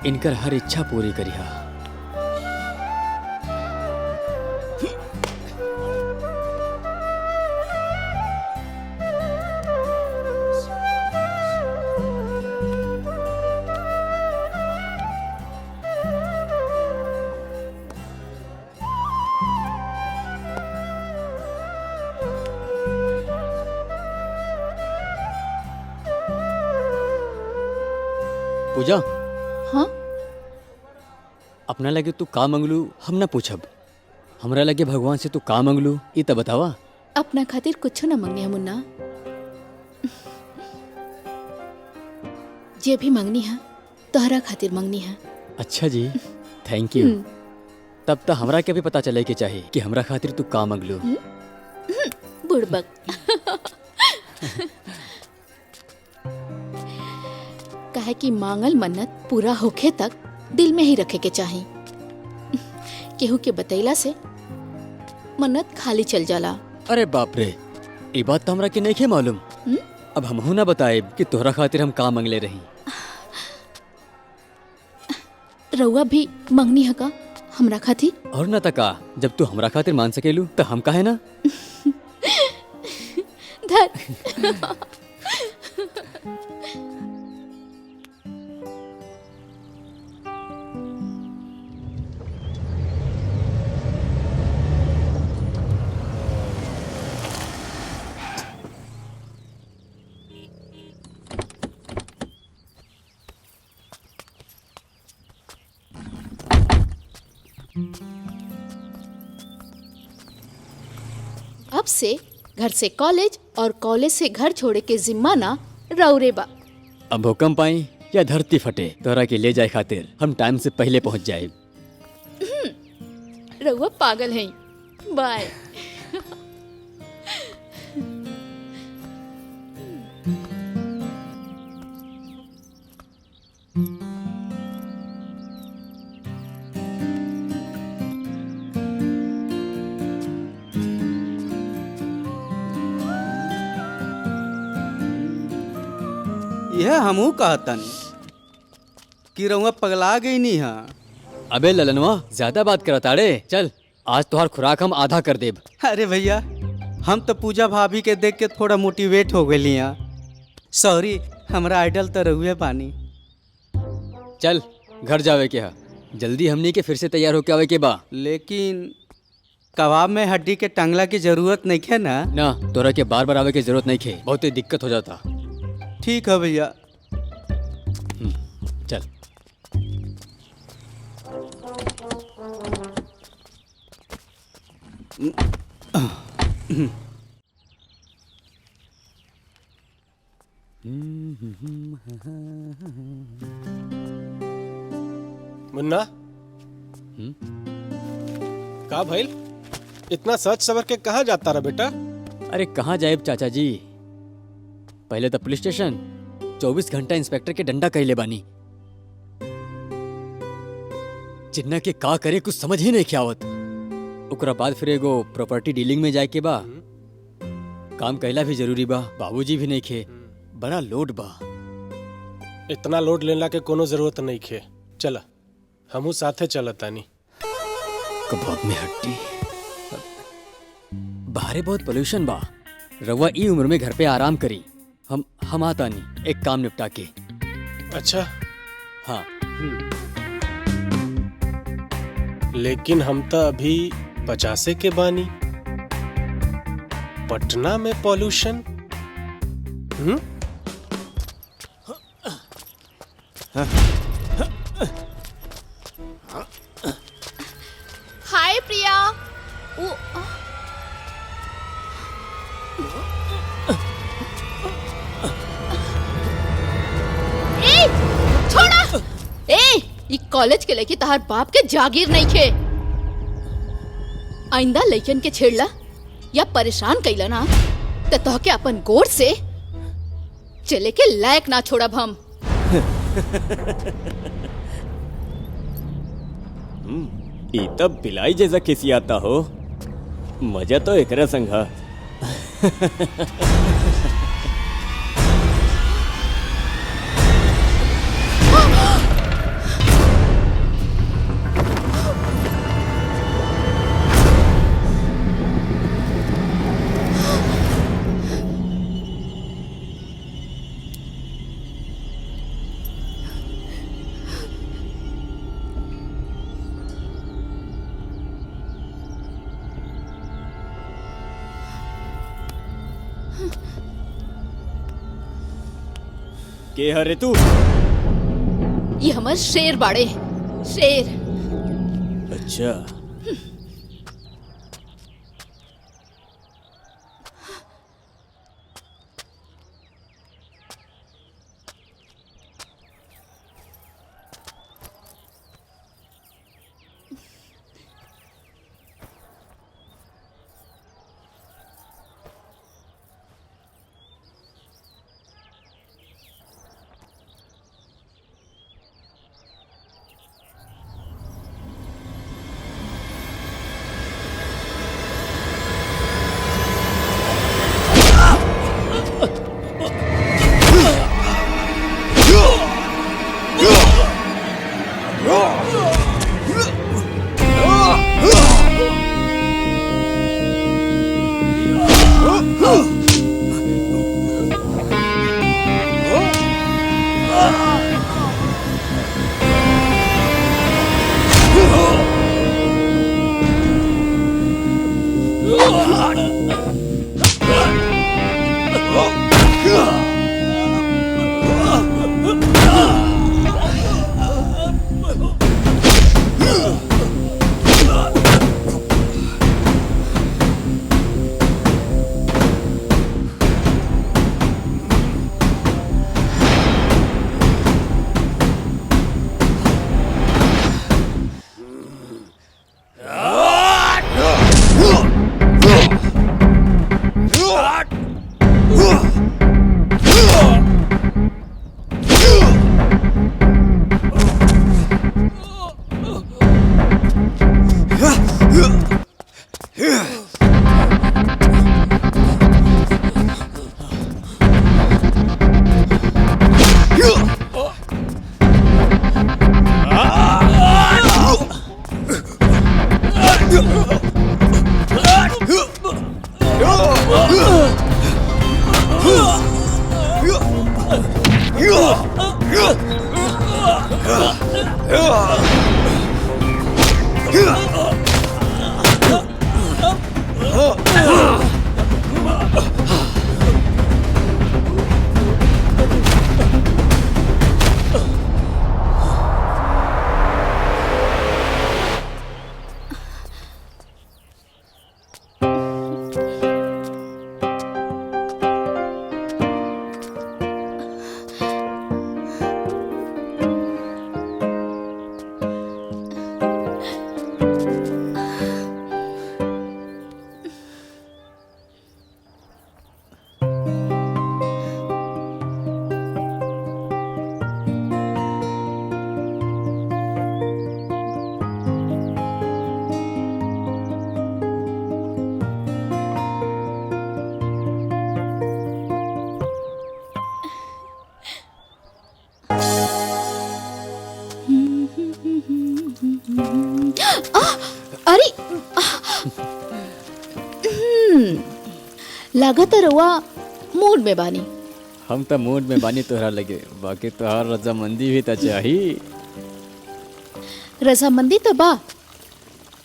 इनकर हर इच्छा पूरी करिहा। पूजा, हाँ? अपना लगे तू का मंगलू हम ना पूछब। हमरा लगे भगवान से तू का मंगलू ई तो बतावा। अपना खातिर कुछ न मंगनी है मुन्ना। जे भी मंगनी है तोहरा खातिर मंगनी है। अच्छा जी, थैंक यू। तब तो हमरा के भी पता चले के चाहिए कि हमरा खातिर तू का मंगलू। बुड़बक। कहे कि मांगल मन्नत पूरा होखे तक दिल में ही रखे के चाहिए। केहू के बतैला से मन्नत खाली चल जाला। अरे बाप रे, ये बात तो हमरा के नहीं मालूम। अब हमहू ना बताए कि तोहरा खातिर हम का मंगले रही। रउआ भी मंगनी है का हमरा खातिर? और ना तका, जब तू हमरा खातिर मान सकेलू तो हम काहे ना। धर। अब से घर से कॉलेज और कॉलेज से घर छोड़े के जिम्मा ना रौरे बा। अब भूकंप आई या धरती फटे तोहरा के ले जाए खातिर हम टाइम से पहले पहुंच जाए। रउआ पागल है। बाय। यह हमू कहतन कि रउआ पगला गई नहीं है। अबे ललनवा ज्यादा बात करता रे। चल आज तोहार खुराक हम आधा कर देब। अरे भैया हम तो पूजा भाभी के देख के थोड़ा मोटिवेट हो गई हैं। सॉरी हमरा आइडल तो रहुए पानी। चल घर जावे के हा जल्दी हमनी के फिर से तैयार होके आवे के बा। लेकिन कबाब में हड्डी के टंगला की जरूरत नहीं है ना? ना तोरा के बार बार आवे की जरूरत नहीं खे बहुत दिक्कत हो जाता। ठीक है भैया। चल मुन्ना का भाई इतना सच सवर के कहाँ जाता रहा बेटा? अरे कहाँ जाए चाचा जी, पहले तो पुलिस स्टेशन 24 घंटा इंस्पेक्टर के डंडा कहले बानी। चिन्ना के का करे कुछ समझ ही नहीं आवत। ओकरा बाद फिर एगो प्रॉपर्टी डीलिंग में जाए के बा। काम कहला भी जरूरी बा। बाबूजी भी नहीं खे, बड़ा लोड बा। इतना लोड लेला के कोनो जरूरत नहीं खे। चला हमू साथे चलत तानी। कबाब में हड्डी। बाहरे बहुत पोल्यूशन बा। रवा ई उम्र में घर पे आराम करी। हम आता नहीं एक काम निपटा के। अच्छा हाँ लेकिन हम तो अभी 50 के बानी। पटना में पॉल्यूशन। हाय प्रिया। ए छोड़ा। ई कॉलेज के लेके तहार बाप के जागीर नहीं खे। आइंदा लइकन के छेड़ला या परेशान कैला ना तो तोहके अपन गोर से चले के लायक ना छोड़ब हम। ई तब बिलाई जैसा खिसियाता हो। मजा तो एकरा संघा। के हरे तू? ये हमर शेर बाड़े। शेर। अच्छा अरे लागत रउआ मूड में बानी। हम तो मूड में बानी तोहरा लगे, बाकी तोहार रजामंदी भी तो चाही। रजामंदी तो बा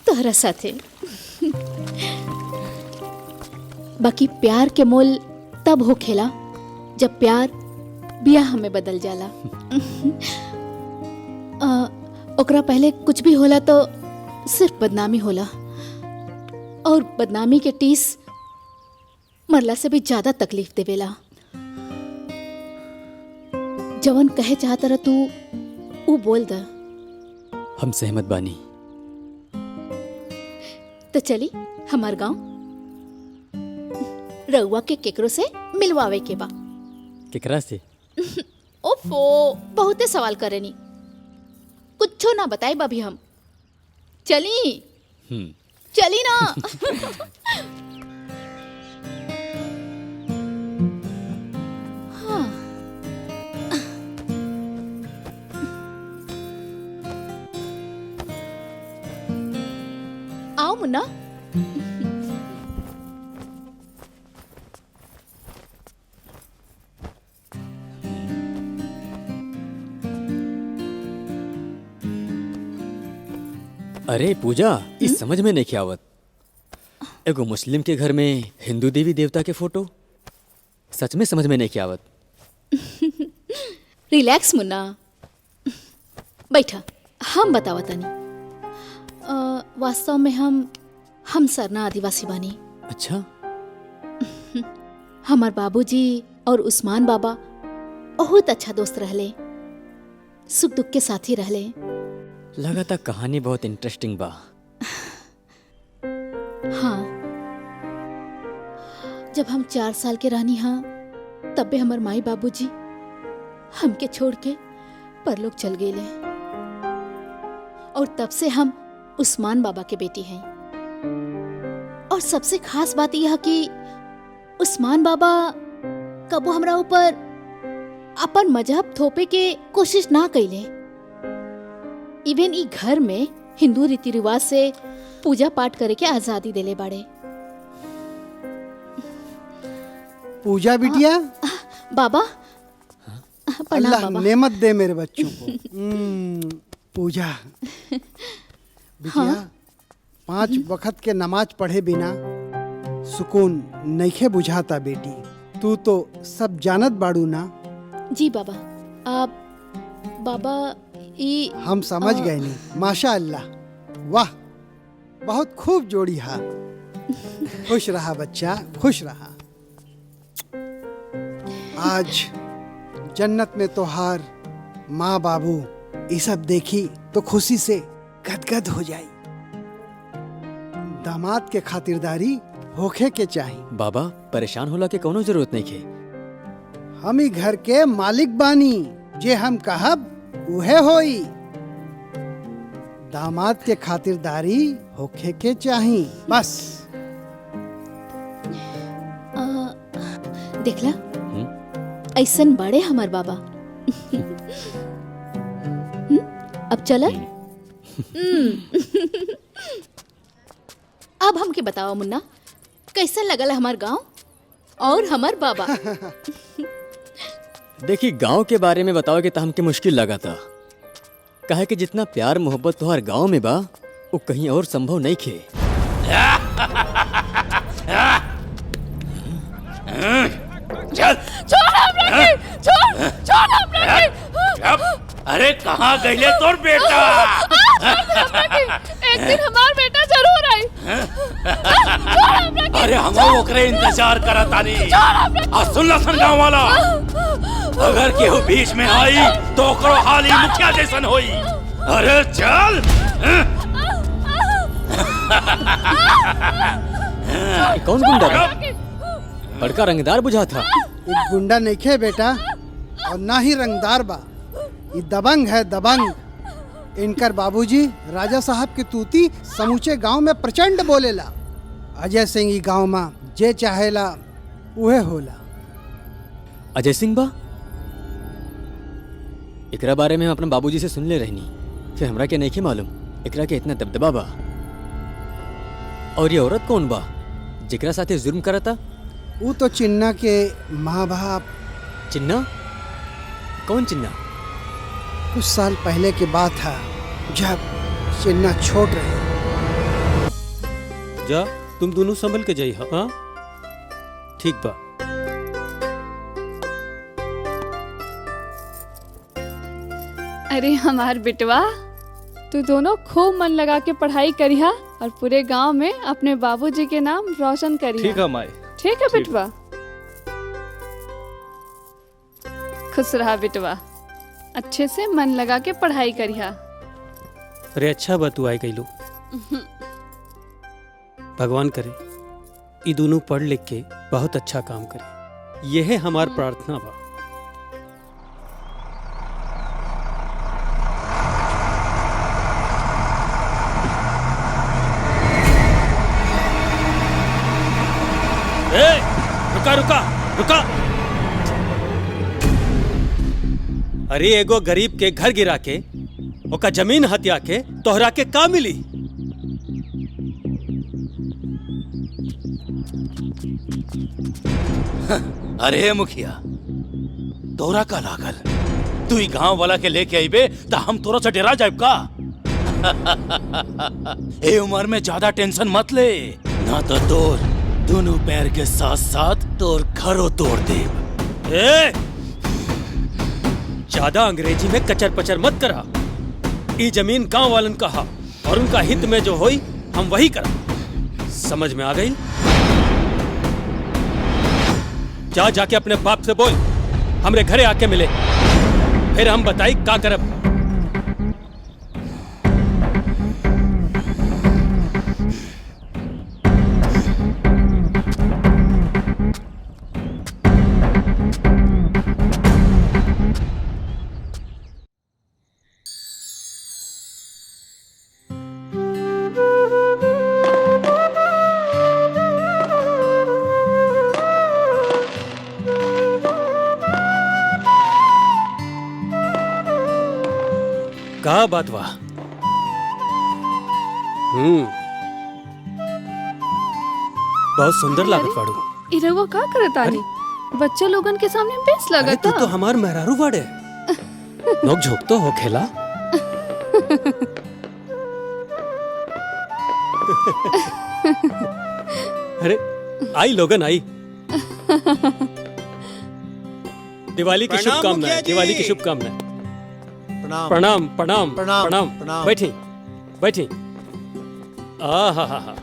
तोहरा साथे, बाकी प्यार के मोल तब होखेला जब प्यार बियाह में बदल जाला। ओकरा पहले कुछ भी होला तो सिर्फ बदनामी होला, और बदनामी के टीस मरला से भी ज्यादा तकलीफ देवेला। जवन कहे चाहता रह तू ऊ बोल द। हम सहमत बानी। तो चली हमार गांव, रउआ के केकरो से मिलवावे के बा। केकरा से? ओफो, बहुते सवाल करेनी, कुछो ना बताई बाभी हम। चली चली ना। हाँ। आओ मुन्ना। अरे पूजा, इस समझ में नहीं आवत। एगो मुस्लिम के घर में हिंदू देवी देवता के फोटो, सच में समझ में नहीं आवत। रिलैक्स मुन्ना, बैठा, हम बतावा तनी। वास्तव में हम सरना आदिवासी बानी। अच्छा। हमार बाबूजी और उस्मान बाबा बहुत अच्छा दोस्त रहले, सुख दुख के साथी रहले। लगातार कहानी बहुत इंटरेस्टिंग बा। हाँ, जब हम 4 साल के रहनी हाँ, तब भी हमार माई बाबूजी हमके छोड़ के परलोक चल गए, और तब से हम उस्मान बाबा के बेटी हैं। और सबसे खास बात यह कि उस्मान बाबा कबो हमरा ऊपर अपन मजहब थोपे के कोशिश ना कैले। इवन ई घर में हिंदू रीति रिवाज से पूजा पाठ करे के आजादी देले बाड़े। पूजा बिटिया, बाबा प्रणाम अल्लाह बाबा। नेमत दे मेरे बच्चों को। पूजा बिटिया, 5 वक्त के नमाज पढ़े बिना सुकून नइखे बुझाता बेटी। तू तो सब जानत बाड़ू ना। जी बाबा। आप बाबा ई हम समझ गए नहीं। माशा अल्लाह, वाह, बहुत खूब जोड़ी हा। खुश रहा बच्चा, खुश रहा। आज जन्नत में तोहार माँ बाबू ये सब देखी तो खुशी से गदगद हो जाई। दामाद के खातिरदारी होखे के चाहिए। बाबा, परेशान होला के कोनो जरूरत नहीं खे। हम ही घर के मालिक बानी, जे हम कहब उहे होई। दामाद के खातिरदारी होखे के चाहिए बस। देखला, ऐसन बड़े हमार बाबा। अब चल। अब हमके बताओ मुन्ना, कैसा लगल हमार गांव और हमार बाबा? देखी गांव के बारे में बताओ कि हमके मुश्किल लगा था। कहे कि जितना प्यार मोहब्बत तुम्हार गांव में बा वो कहीं और संभव नहीं खे। चल छोड़ हमरा के, छोड़ हमरा के। अरे कहाँ गईले तोर बेटा? एक दिन हमार बेटा जरूर आई। अरे हम ओकरे इंतजार करत तानी। सुन ला सन गाँव वाला, अगर केहू बीच में आई तो ओकरो हाल ही मुखिया जैसन होई। अरे चल। कौन गुंडा था? बड़का रंगदार बुझा था। एक गुंडा नहीं खे बेटा, और ना ही रंगदार बा। ये दबंग है, दबंग। इनकर बाबूजी राजा साहब की तूती समूचे गांव में प्रचंड बोलेला। अजय सिंह ई गांव में जे चाहेला उहे होला। अजय सिंह बा? एकरा बारे में हम अपने बाबूजी से सुन ले रहनी, फिर हमरा के नहीं के मालूम एकरा के इतना दबदबा बा। और ये औरत कौन बा जिकरा साथे जुर्म करता? वो तो चिन्ना के माँ बाप। चिन्ना? कौन चिन्ना? कुछ साल पहले की बात है, जब चिन्ना छोट रहे। जा तुम दोनों संभल के जाइए। हाँ ठीक बा। अरे हमार बिटवा, तू दोनों खूब मन लगा के पढ़ाई करिहा और पूरे गांव में अपने बाबूजी के नाम रोशन करिहा। ठीक है माई। ठीक है बिटवा। खुश रहा बिटवा, अच्छे से मन लगा के पढ़ाई करिहा। अरे अच्छा बा तू आई गईलू। भगवान करे ये दोनों पढ़ लिख के बहुत अच्छा काम करे, यह हमार प्रार्थना बा। ए, रुका रुका रुका। अरे एगो गरीब के घर गिरा के ओका जमीन हत्या के तोहरा के का मिली? अरे मुखिया, तोरा का लागल तू ही गांव वाला के लेके आईबे तो हम तोरा से डरा जाए का? ए उम्र में ज्यादा टेंशन मत ले, ना तो तोर दोनों पैर के साथ साथ तोर घरों तोड़ दे। ए, ज्यादा अंग्रेजी में कचर पचर मत करा। ई जमीन गांव वालन का हा और उनका हित में जो होई हम वही करा। समझ में आ गई? जा जाके अपने बाप से बोल हमरे घरे आके मिले, फिर हम बताई का करब। का बात वाह। बहुत सुंदर लागत बाड़ू। ई रउआ का करतानी? बच्चा लोगन के सामने बेस अरे लगता। तू तो हमार मेहरारू बाड़े। नोक झोंक तो हो खेला। अरे आई लोगन आई। दिवाली की शुभकामनाएं, दिवाली की शुभकामनाएं। प्रणाम प्रणाम प्रणाम प्रणाम, प्रणाम। प्रणाम। बैठी बैठी। आ हा हा।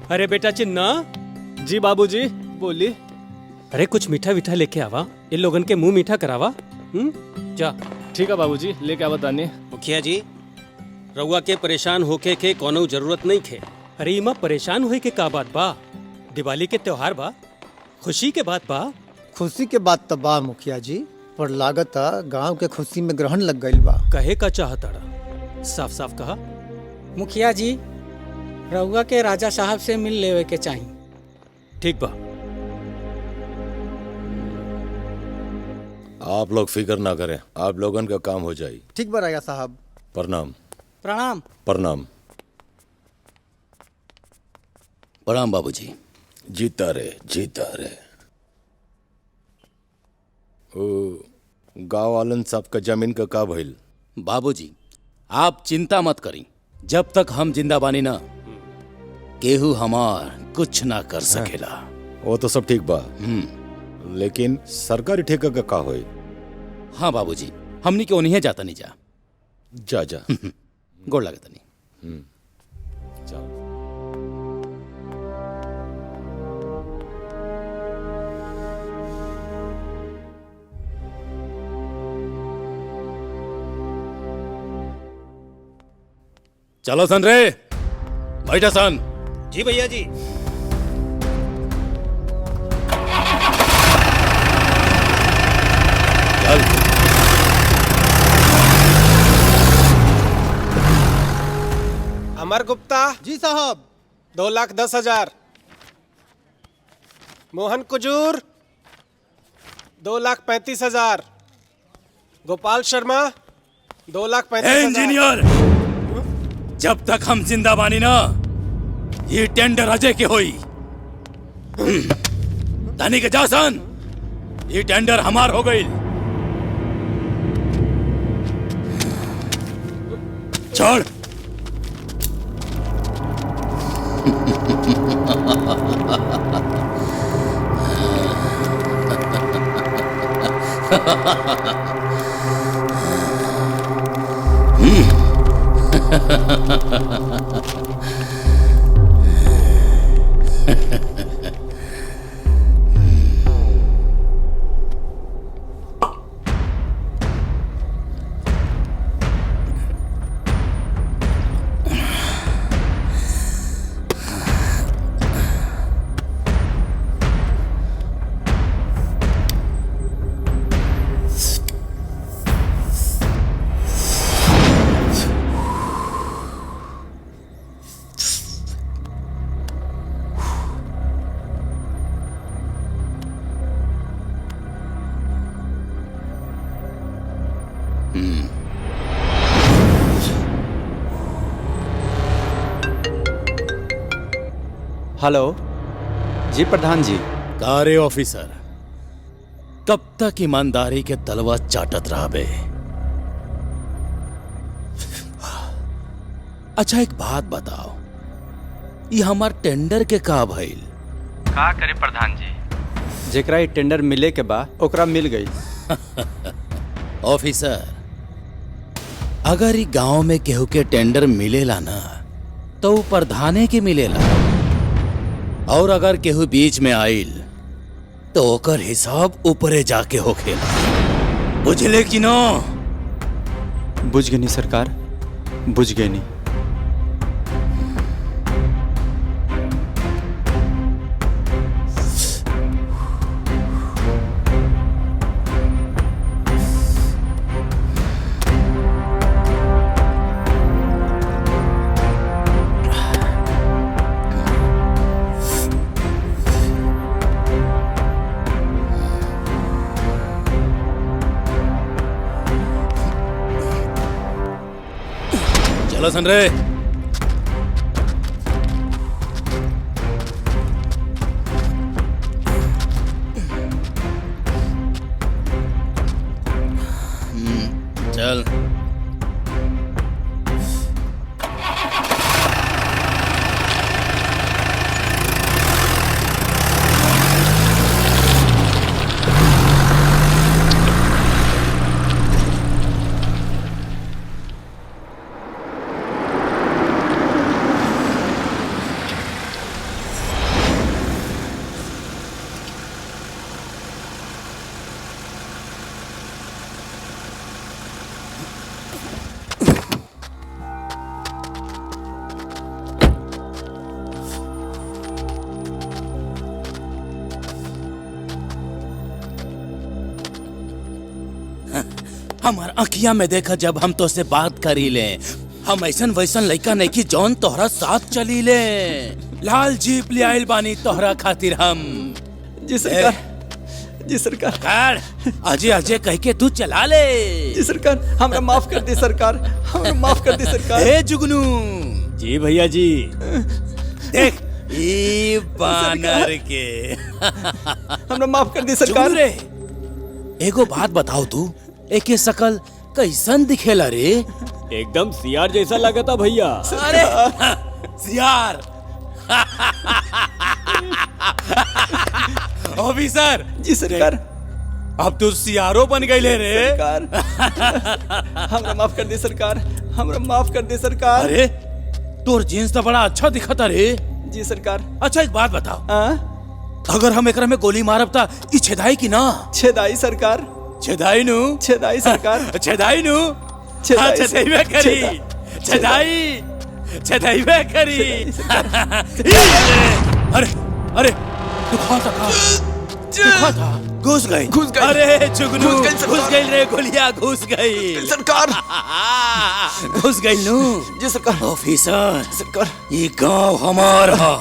अरे बेटा चिन्ना। जी बाबूजी बोली। अरे कुछ मीठा वीठा लेके आवा, इन लोगन के मुंह मीठा करावा। जा। ठीक है बाबूजी, लेके आवा तानी। मुखिया जी, रउआ के परेशान होके के कोनो जरूरत नहीं खे। अरे इमा परेशान होए के का बात बा? दिवाली के त्योहार बा, खुशी के बात बा। खुशी के बात तो बा मुखिया जी, पर लागत गांव के खुशी में ग्रहण लग गई बा। कहे का चाहताड़ा, साफ साफ कहा। मुखिया जी, रउआ के राजा साहब से मिल लेवे के चाहिए। ठीक बा। आप लोग फिक्र ना करें, आप लोगन का काम हो जाए। ठीक बा राजा साहब। प्रणाम प्रणाम। प्रणाम। प्रणाम बाबूजी। जीता रहे जीता रहे। गांव वालन सबका जमीन का का भइल? बाबूजी आप चिंता मत करी, जब तक हम जिंदा बानी ना केहू हमार कुछ ना कर सकेला। वो तो सब ठीक बा, लेकिन सरकारी ठेका का का होई? हाँ बाबूजी, हमनी के ओनिहे जाता नहीं जा। जा जा गोड़ लगता नहीं। चलो सन रे, बैठा सन। जी भैया जी। चल। अमर गुप्ता। जी साहब। 2,10,000। मोहन कुजूर 2,35,000। गोपाल शर्मा 2,35,000। इंजीनियर, जब तक हम जिंदा बानी ना ये टेंडर अजय के होई। तानी के जासन, ये टेंडर हमार हो गई। छोड़। हेलो जी प्रधान जी। कारे ऑफिसर, कब तक ईमानदारी के तलवा चाटत रहबे? अच्छा एक बात बताओ, ये हमार टेंडर के का भइल? का करे प्रधान जी, जेकरा ई टेंडर मिले के बा ओकरा मिल गई। ऑफिसर, अगर ई गांव में केहू के टेंडर मिलेला ना तो वो प्रधाने के मिलेला, और अगर केहू बीच में आइल तो ओकर हिसाब ऊपरे जाके होखेला। बुझले कि न? बुझ गई सरकार, बुझ गई नहीं। चलो सन रे। चल। हमार अखिया में देखा जब हम तो से बात करी ले, हम ऐसन वैसन लड़का नहीं की जौन तोहरा साथ चली ले। लाल जीप ले आइल बानी तोहरा खातिर हम। जी सरकार, जी सरकार। कार अजय अजय कह के तू चला ले। जी सरकार, हमरा माफ कर दी सरकार, हमरा माफ कर दी सरकार। ए जुगनू। जी भैया जी। देख ई बानर के। हमरा माफ कर दी सरकार। रे एगो बात बताओ तू, एके शकल कैसन दिखेला रे? एकदम सियार जैसा लगा था भैया। अरे सियार। ऑफिसर जी सरकार। अब तू सियारो बन गई ले रे। सरकार हमरा माफ कर दे सरकार, हमरा माफ कर दे सरकार। अरे तोर जीन्स तो बड़ा अच्छा दिखा था रे। जी सरकार। अच्छा एक बात बताओ, अगर हम एकरा में गोली मारब ता ई छेदाई की ना? छेदाई सरकार। छेदाई नु? छेदाई सरकार। छेदाई नु? छेदाई छेदाई करी। छेदाई छेदाई करी। अरे अरे तू खा था घुस गई। अरे चुगनू घुस गई रे, गोलियां घुस गई सरकार। घुस गई नु? जी सरकार। ऑफिसर सरकार, ये गांव हमारा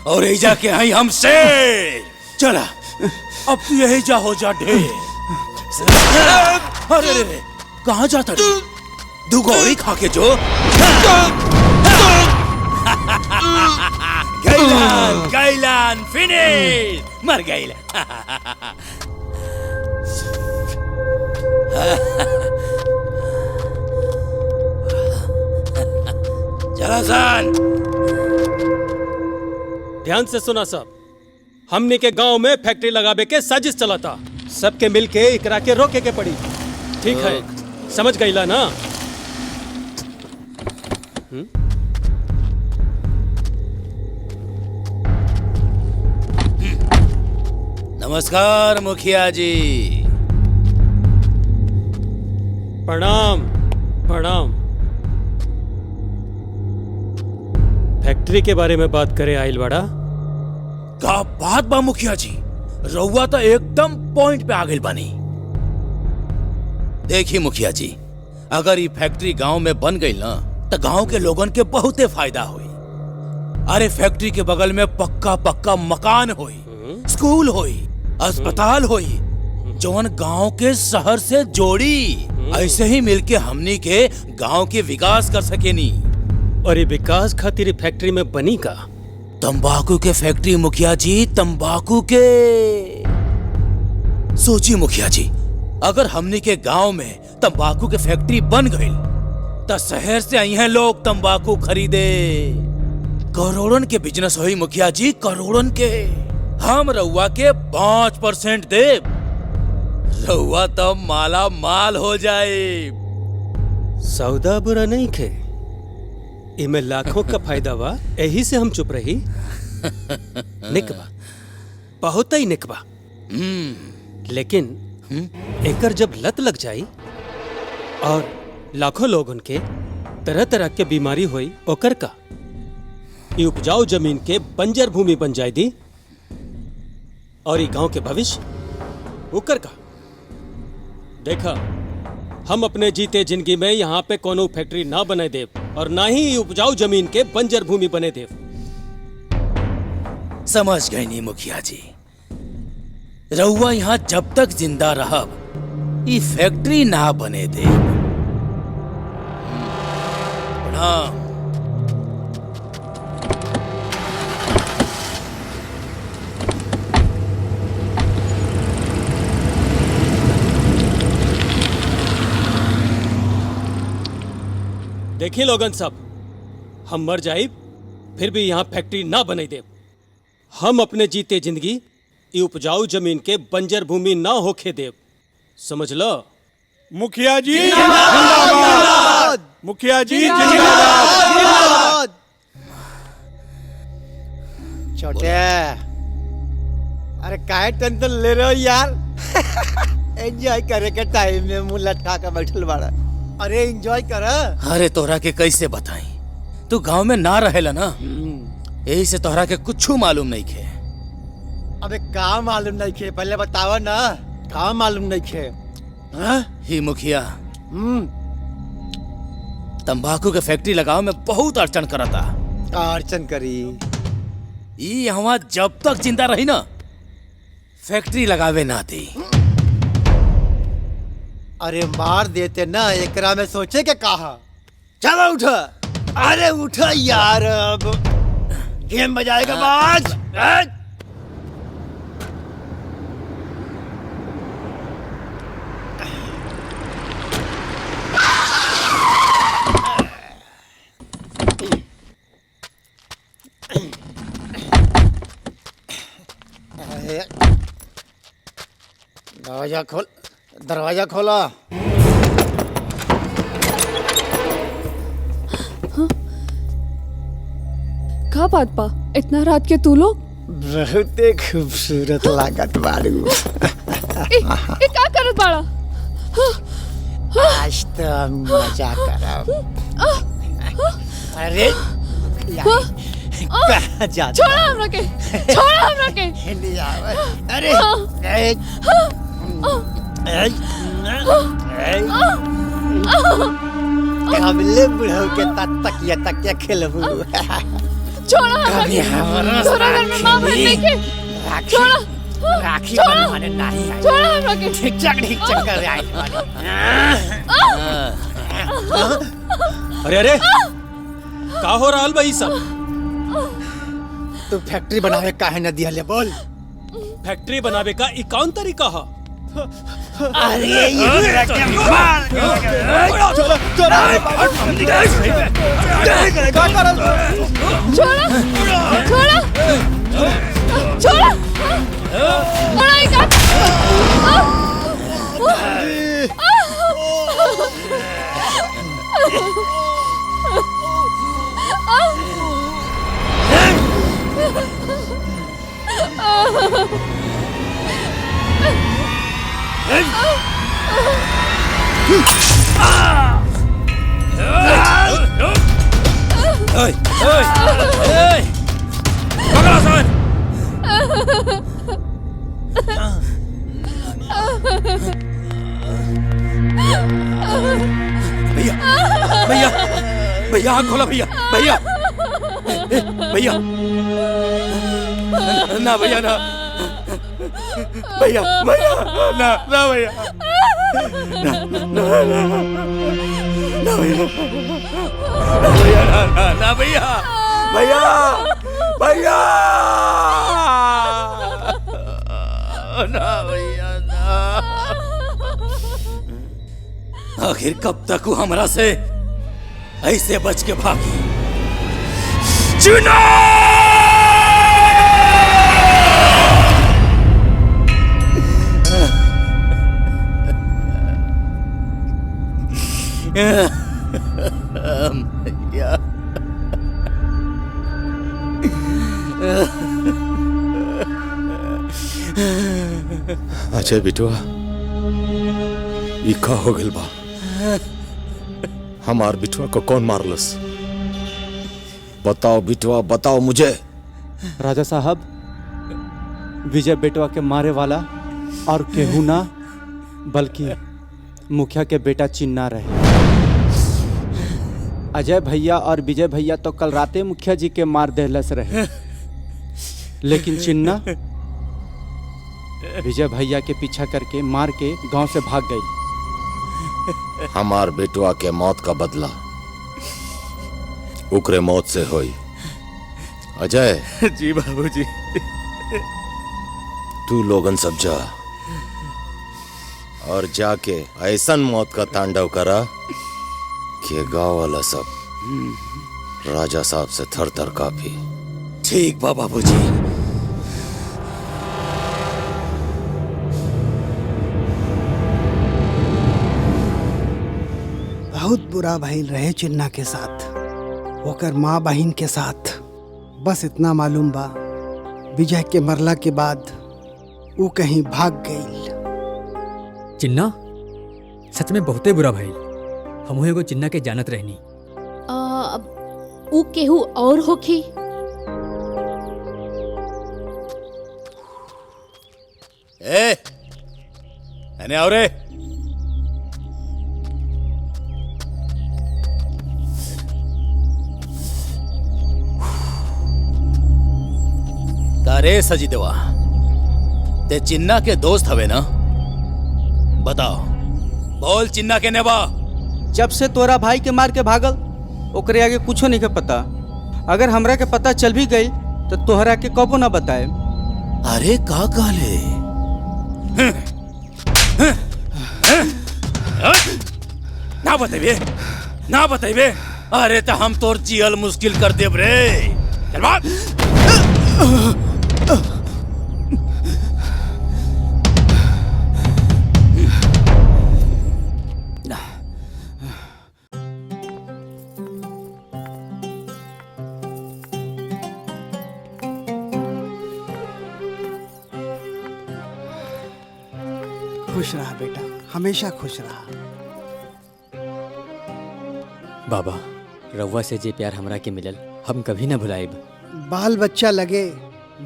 और एजा के हैं हम शेर। चला अब तू यही जा हो जा ढेर। अरे रे कहाँ जाता रे? दू गौरी खा के जो। गैलान गैलान फिनिश, मर गैलान। चला ध्यान से सुना सब, हमने के गांव में फैक्ट्री लगावे के साजिश चला था। सबके मिल के इकरा के रोके के पड़ी। ठीक है, समझ गईला ना? नमस्कार मुखिया जी। प्रणाम प्रणाम। फैक्ट्री के बारे में बात करे आइल बड़ा। का बात बा मुखिया जी, रउआ तो एकदम पॉइंट पे आ गई बनी। देखिए मुखिया जी, अगर ये फैक्ट्री गांव में बन गई ना तो गांव के लोगन के बहुते फायदा हुई। अरे फैक्ट्री के बगल में पक्का पक्का मकान हुई, स्कूल हुई, अस्पताल हुई, जौन गांव के शहर से जोड़ी। ऐसे ही मिलके हमनी के गांव के विकास कर सकेनी। और ये विकास खातिर फैक्ट्री में बनी का? तंबाकू के फैक्ट्री मुखिया जी, तंबाकू के। सोचिए मुखिया जी, अगर हमनी के गांव में तंबाकू के फैक्ट्री बन गई तो शहर से आई हैं लोग तंबाकू खरीदे। करोड़न के बिजनेस हुई मुखिया जी, करोड़न के। हम रउआ के 5% दे, रउआ तो माला माल हो जाए। सौदा बुरा नहीं खे, इमे लाखों का फायदा बा। यही से हम चुप रही। निकबा, बहुत ही निकबा। लेकिन एकर जब लत लग जाई और लाखों लोगन के तरह तरह के बीमारी हुई, ओकर का? ये उपजाऊ जमीन के बंजर भूमि बन जाए दी और ये गांव के भविष्य ओकर का? देखा, हम अपने जीते जिंदगी में यहाँ पे कोनो फैक्ट्री ना बने देव और ना ही उपजाऊ जमीन के बंजर भूमि बने देव। समझ गई नहीं मुखिया जी, रउआ यहाँ जब तक जिंदा रहब ये फैक्ट्री ना बने दे। प्रणाम। देखिए लोगन सब, हम मर जाए फिर भी यहाँ फैक्ट्री ना बने दे। हम अपने जीते जिंदगी ये उपजाऊ जमीन के बंजर भूमि ना होके देव। समझ लो? मुखिया जी जिंदाबाद। मुखिया जी जिंदाबाद। छोटे, अरे काहे टेंशन ले रहे हो यार? एंजॉय करे के टाइम में मुंह लटका के बैठल बाड़ा। अरे एंजॉय कर। अरे तोहरा के कैसे बताई, तू गांव में ना रहेला ना, यही से तोहरा के कुछ मालूम नहीं खे। अबे का मालूम नहीं खे, पहले बतावा ना, का मालूम नहीं खे? ही मुखिया, तंबाकू के फैक्ट्री लगाओ में बहुत अड़चन करता। अड़चन करी? ये यहाँ जब तक जिंदा रही ना फैक्ट्री लगावे ना दी। अरे मार देते ना, एकरा में सोचे के कहा। चलो उठ, अरे उठ यार, अब गेम बजाएगा बाज। दरवाजा खोला। का बात बा? इतना रात के तू लोग? बहुत खूबसूरत लागत बारू। ए का करत बाड़ा? आज तो हम मजा करब। अरे कहाँ जाता? छोड़ा हमरा के, छोड़ा हमरा के। अरे हमले बुढ़ऊ के तकिया तकिया खेलबू। छोड़ा हमरा के। तोरा घर में माँ बहन नहीं के। छोड़ा। राखी छोड़ा। बनवाने नहीं आई। छोड़ा हमरा के। ठीक चक कर आई। अरे अरे का हो रहा भाई सब? तू फैक्ट्री बनावे काहे न दिया ले बोल? फैक्ट्री बनावे का ई कौन तरीका है? अरे ये रखे मार। छोड़ा। छोड़ा। छोड़ा। लड़ाई का। भैया भैया भैया आँख खोला भैया भैया भैया ना भैया ना भैया भैया ना ना भैया ना ना ना भैया भैया ना भैया भैया भैया ना भैया ना। आखिर कब तक वो हमरा से ऐसे बच के भागी? चुना भैया अजय बिटवा ई का हो गइल बा? हमार बिटवा को कौन मारलस? बताओ बिटवा बताओ मुझे। राजा साहब, विजय बेटवा के मारे वाला और केहू ना बल्कि मुखिया के बेटा चिन्ना रहे। अजय भैया और विजय भैया तो कल राते मुखिया जी के मार देहलस रहे, लेकिन चिन्ना विजय भैया के पीछा करके मार के गांव से भाग गई। हमार बेटवा के मौत का बदला उकरे मौत से होई। अजय जी बाबूजी। तू लोगन सब जा और जाके ऐसन मौत का तांडव करा कि गांव वाला सब राजा साहब से थर थर कापी। ठीक बा बाबूजी। बहुत बुरा भइल रहे चिन्ना के साथ, ओकर माँ बहन के साथ। बस इतना मालूम बा, विजय के मरला के बाद वो कहीं भाग गई। चिन्ना सच में बहुते बुरा भइल। हमहू एगो चिन्ना के जानत रहनी। अब ऊ केहू और होखी। एने आओ रे। अरे सजी देवा, ते चिन्ना के दोस्त हवे ना? बताओ, बोल चिन्ना के नेबा। जब से तोरा भाई के मार के भागल, ओकरे आगे कुछो नहीं के पता। अगर हमरा के पता चल भी गई तो तोहरा के कबो ना बताए। अरे का काले ना बताइबे, ना बताइबे। अरे तो हम तोर जियल मुश्किल कर देब रे। चल भाग। खुश रहा बेटा, हमेशा खुश रहा। बाबा, रउआ से जे प्यार हमरा के मिलल हम कभी ना भुलाएब। बाल बच्चा लगे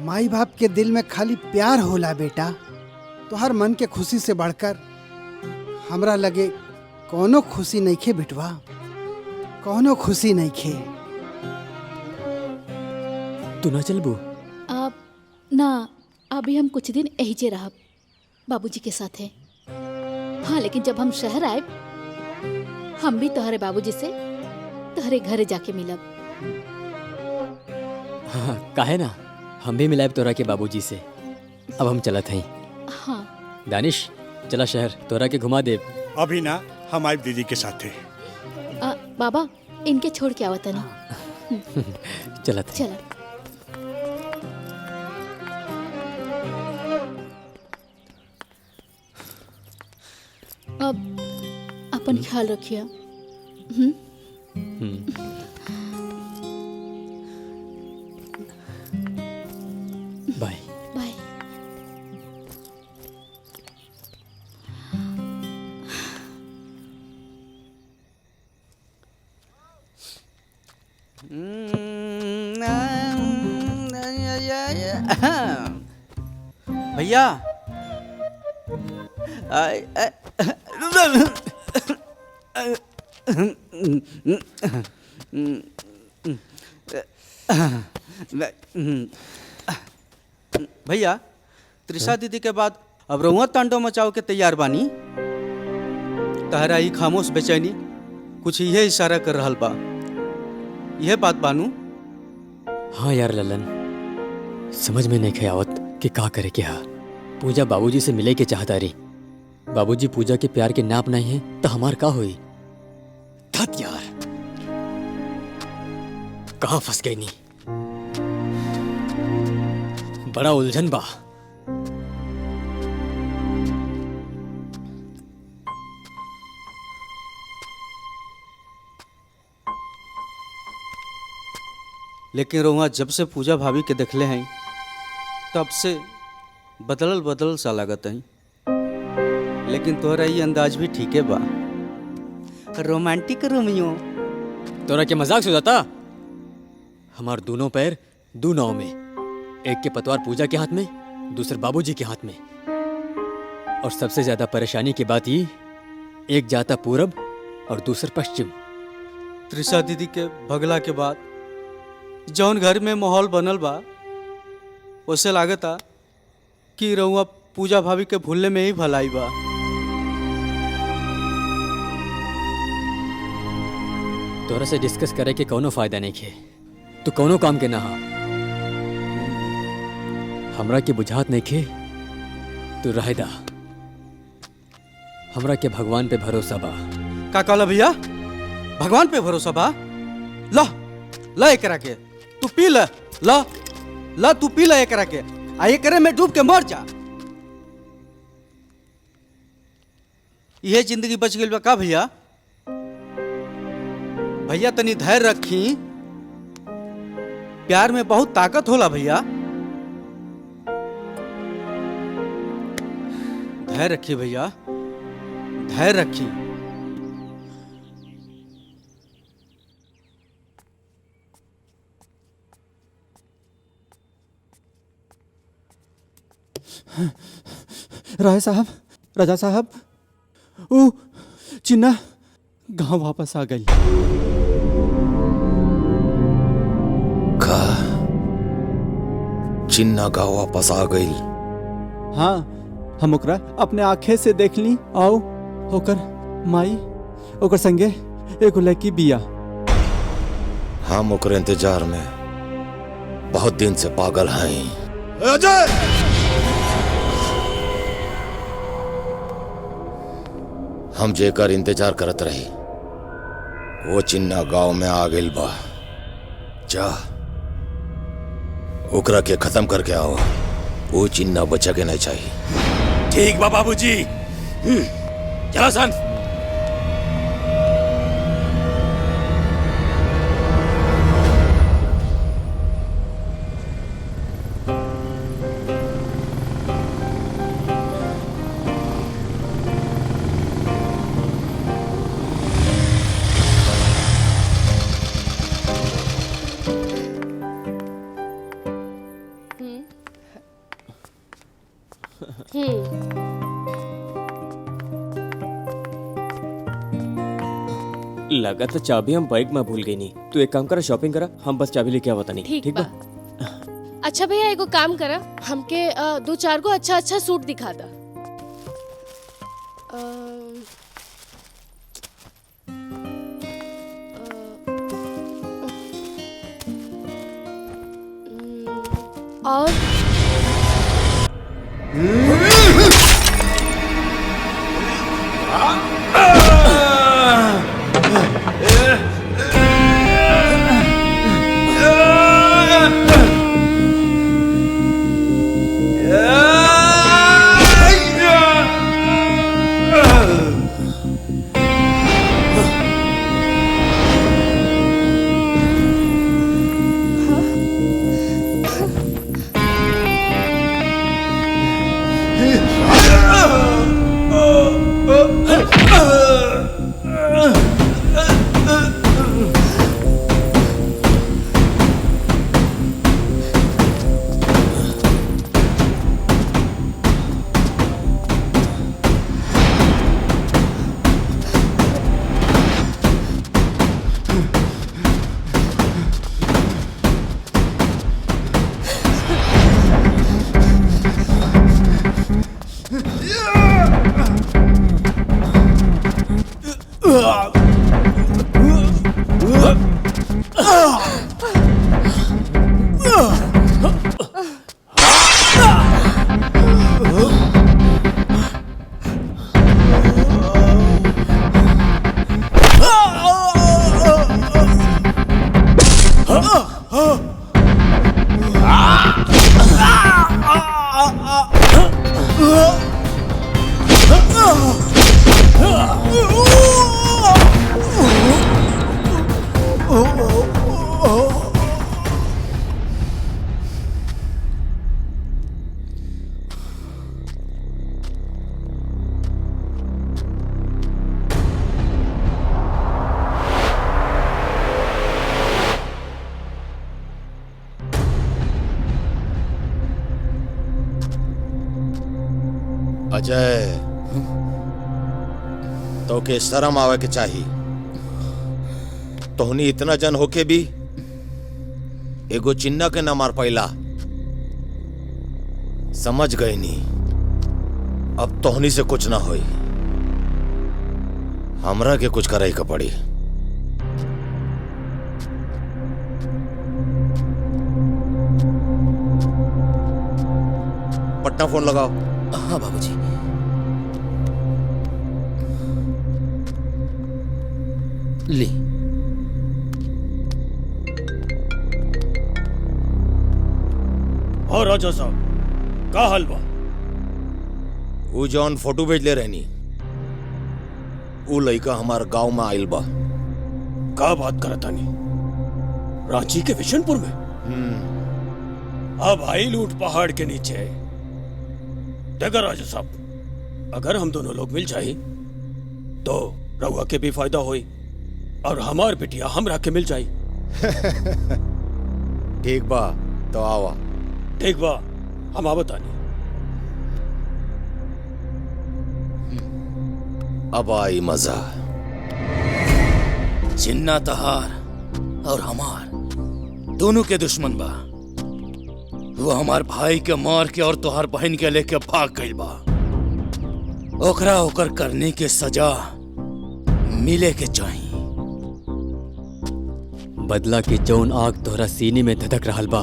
माई बाप के दिल में खाली प्यार होला बेटा। तो हर मन के खुशी से बढ़कर हमरा लगे कोनो खुशी नहीं खे बिटवा, कोनो खुशी नहीं खे। तू ना चलबू? अब ना, अभी हम कुछ दिन एहिजे रहब बाबूजी के साथ है। हाँ, लेकिन जब हम शहर आए हम भी तोहरे बाबूजी से तोहरे घरे जाके मिलब। हाँ, काहे ना, हम भी मिलाएब तोरा के बाबूजी से। अब हम चलत हई। हाँ दानिश, चला शहर, तोरा के घुमा देब। अभी ना, हम आए दीदी के साथ थे। बाबा, इनके छोड़ के आवत नहीं। चलत हई। चला। अब अपन ख्याल रखिए। बाय। बाय। भैया भैया, त्रिशा दीदी के बाद अब रउआ तांडव मचाओ के तैयार बानी। तहरा ई खामोश बेचैनी कुछ यह इशारा कर रहल बा, यह बात बानू? हाँ यार ललन, समझ में नहीं खे आवत कि का करे के हा। पूजा बाबूजी से मिले के चाहता रही। बाबूजी पूजा के प्यार के नाप नहीं है तो हमार का होई? धत यार, कहाँ फंस गई नी? बड़ा उलझन बा। लेकिन रउआ जब से पूजा भाभी के देखले हैं तब से बदलल बदलल सा लागत है। लेकिन तोहरा ये अंदाज भी ठीक है बा, रोमांटिक रोमियो। तोरा के मजाक से जाता? हमार दोनों पैर दो नाव में, एक के पतवार पूजा के हाथ में, दूसरे बाबूजी के हाथ में। और सबसे ज्यादा परेशानी की बात ये, एक जाता पूरब और दूसरा पश्चिम। त्रिशा दीदी के भगला के बाद जौन घर में माहौल बनल बा, उससे लागता कि रउआ पूजा भाभी के भूलने में ही भलाई बा। तोरा से डिस्कस करे के कोनो फायदा नहीं खे। तू कोनो काम के ना हा। हमरा के बुझात नहीं खे, तू रहे दा। हमरा के भगवान पे भरोसा बा। का कहला भैया? भगवान पे भरोसा बा? ला ला एकरा के तू पी ल, ला ला तू पी ल एकरा के, आ एकरे में डूब के मर जा। यह जिंदगी बच गई बा का भैया? भैया तनी धैर्य रखी, प्यार में बहुत ताकत होला भैया। धैर्य रखी भैया, धैर्य रखी। राय साहब, राजा साहब, ओ चिन्ना गांव वापस आ गई। का चिन्ना गांव वापस आ गई? हाँ, हम ओकरा अपने आंखें से देख ली। आओ ओकर माई ओकर संगे एगो लड़की बिया। हम ओकर इंतजार में बहुत दिन से पागल हैं। अजय! हम जेकर इंतजार करत रही वो चिन्ना गांव में आ गई बा। जा ओकरा के खत्म करके आओ, वो चिन्ना बचा के नहीं चाहिए। ठीक बा बाबूजी, चला सन। लगा तो चाबी हम बाइक में भूल गई नहीं। तू एक काम करा, शॉपिंग करा, हम बस चाबी लेके आवता नहीं। ठीक बा। अच्छा भैया एगो काम करा, हमके 2-4 गो अच्छा अच्छा सूट दिखा दा। और अजय, तो के शर्म आवे के चाहिए। तोहनी इतना जन होके भी एगो चिन्ना के ना मार पाइला। समझ गए नी, अब तोहनी से कुछ ना होई, हमरा के कुछ करे के पड़ी। पटना फोन लगाओ। हाँ बाबूजी। ली। और राजा साहब का हाल बा? वो जौन फोटो भेजले रहनी, वो लड़का हमार गांव में आइल बा। का बात करतानी? रांची के विशनपुर में? अब आई लूट पहाड़ के नीचे। देखा राजा साहब, अगर हम दोनों लोग मिल जाए तो रउआ के भी फायदा होई और हमार बिटिया हमरा के मिल जाई। ठीक बा, तो आवा। ठीक बा, हम आवतानी। अब आई मजा। चिन्ना तहार और हमार दोनों के दुश्मन बा। वो हमार भाई के मार के और तोहार बहन के लेके भाग गई बा। ओकरा ओकर करने के सजा मिले के चाहिए। बदला की जौन आग तोहरा सीने में धधक रहल बा,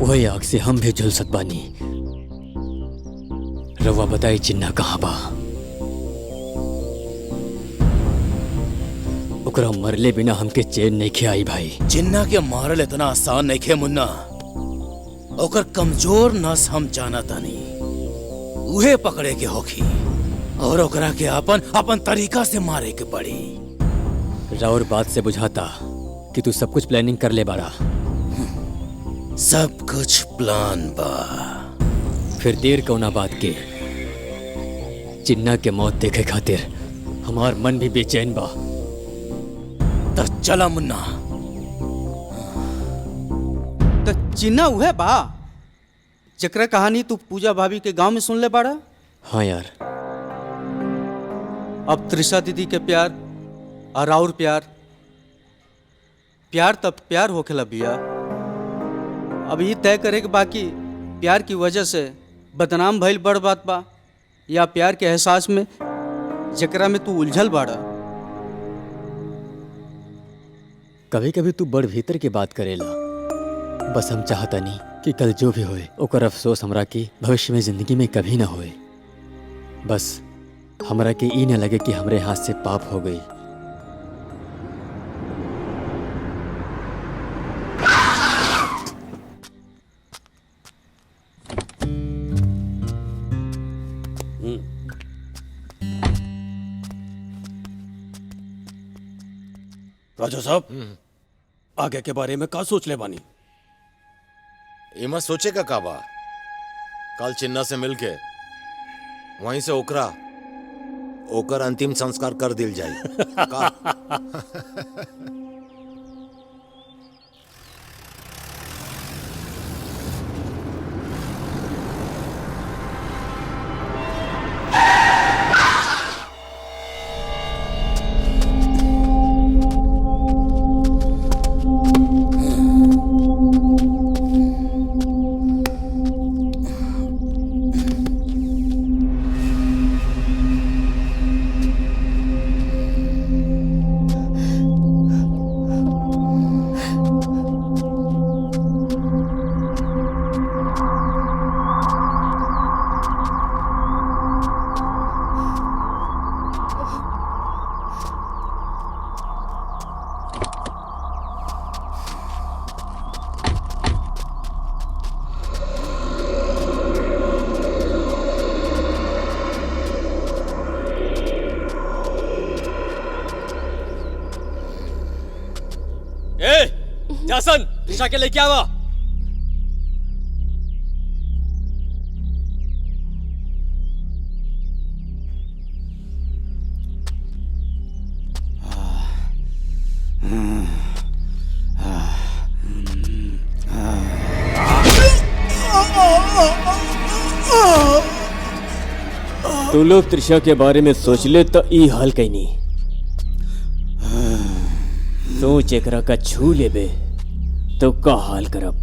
वही आग से हम भी झुलसत बानी। रवा बताई चिन्ना कहाँ बा? ओकरा मरले बिना हमके चैन नहीं खे आई भाई। चिन्ना के मारल इतना आसान नहीं खे मुन्ना। ओकर कमजोर नस हम जाना तानी, उहे पकड़े के होखी और ओकरा के अपन तरीका से मारे के पड़ी। राउर बात से बुझाता कि तू सब कुछ प्लानिंग कर ले बाड़ा। सब कुछ प्लान बा। फिर देर कौना बात के? चिन्ना के मौत देखे खातिर हमार मन भी बेचैन बा। तो चला मुन्ना। तो चिन्ना उहे बा जकरा कहानी तू पूजा भाभी के गांव में सुन ले बाड़ा। हाँ यार। अब त्रिशा दीदी के प्यार और और प्यार प्यार तब प्यार होखेला बिया। अब ये तय करे कि बाकी प्यार की वजह से बदनाम भइल बड़ बात बा या प्यार के एहसास में जकरा में तू उलझल बाड़ा। कभी कभी तू बड़ भीतर की बात करेला। बस हम चाहता नहीं कि कल जो भी होए ओकर अफसोस हमरा की भविष्य में जिंदगी में कभी ना होए। बस हमरा के ई न लगे कि हमरे हाथ से पाप हो गई। राजा साहब, आगे के बारे में का सोच ले बानी? इमा सोचे का काबा, कल चिन्ना से मिलके वहीं से ओकर अंतिम संस्कार कर दिल जाए का? जासन, त्रिशा के लेके आवा। तू लोग त्रिशा के बारे में सोच ले तो ई हाल कहीं नहीं। सोच एकरा का छू लेबे तो का हाल करब।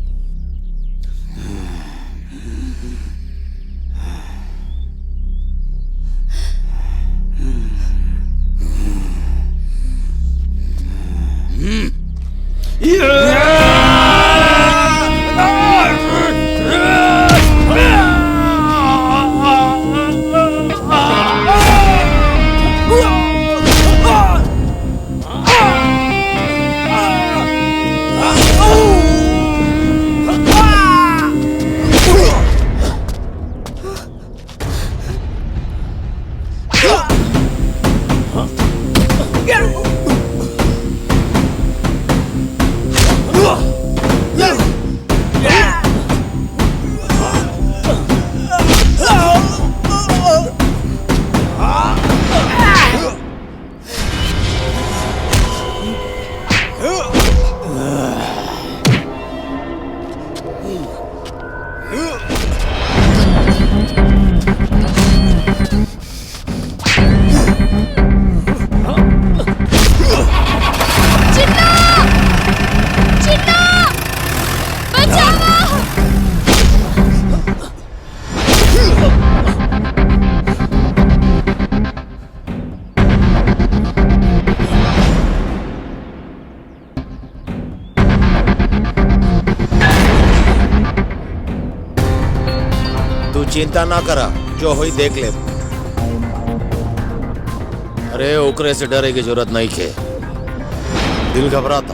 चिंता ना करा, जो हुई देख ले। अरे ओकरे से डरे की जरूरत नहीं खे, दिल घबराता।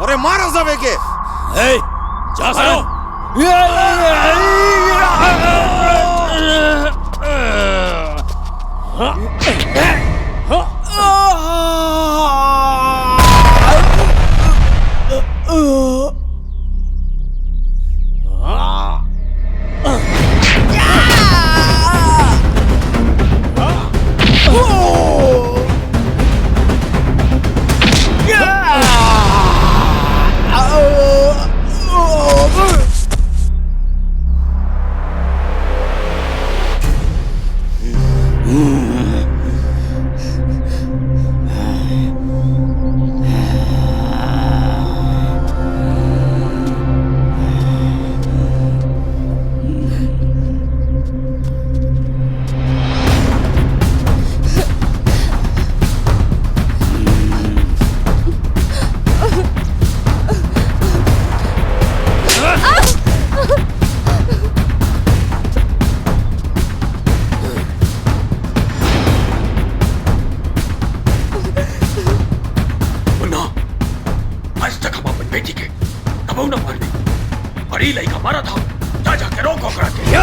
अरे मारो सबे के। जा सरो। ही लड़का मारा था। जा जाके रोक ओकरा के।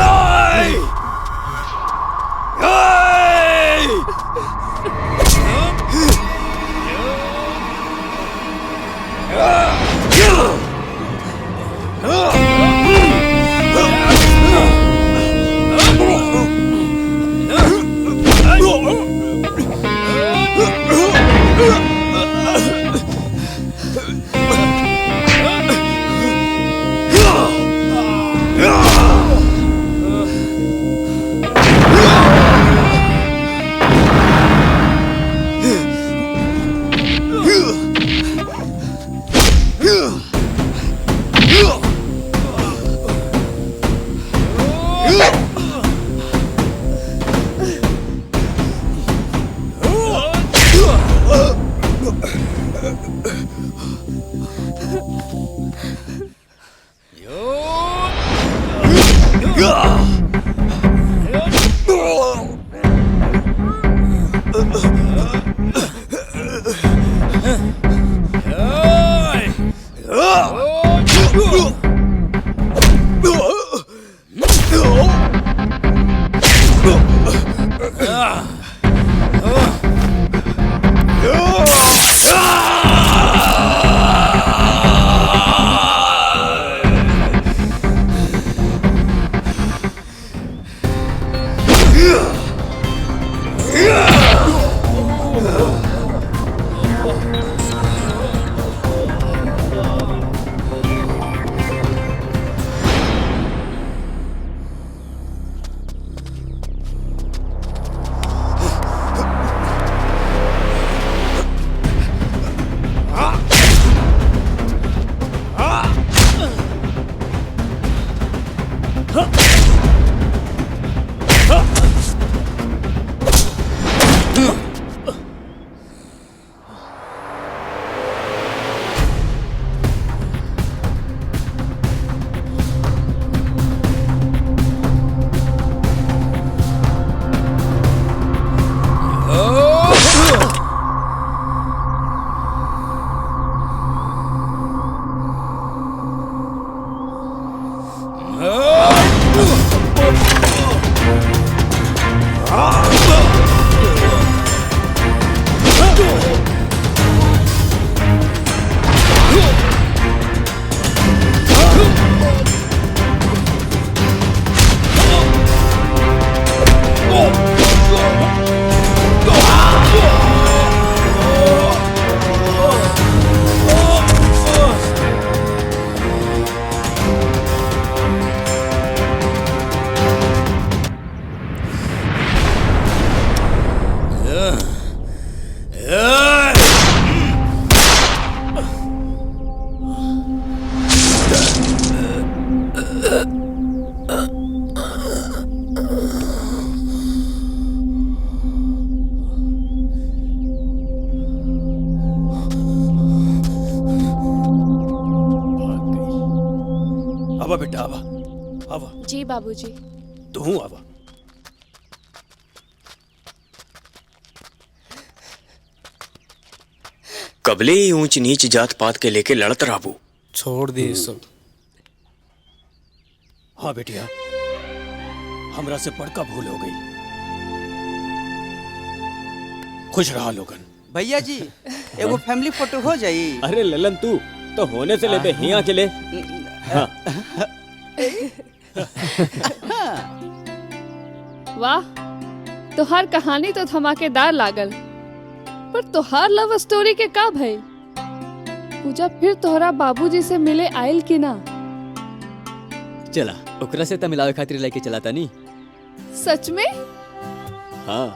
आवा बेटा आवा आवा। जी बाबूजी। तू आवा। कबले ही ऊंच नीच जात पात के लेके लड़त राबू। छोड़ दे सब। हाँ बेटिया, हमरा से बड़का भूल हो गई। खुश रहा लोगन। भैया जी एगो फैमिली फोटो हो जाई। अरे ललन तू तो होने से ले बे हिया के ले। हाँ। वाह, तोहार कहानी तो धमाकेदार लागल, पर तोहार लव स्टोरी के का भइल? पूजा फिर तोहरा बाबूजी से मिले आयल की ना? चला ओकरा से त मिलावे खातिर लेके चला तानी। सच में? हाँ।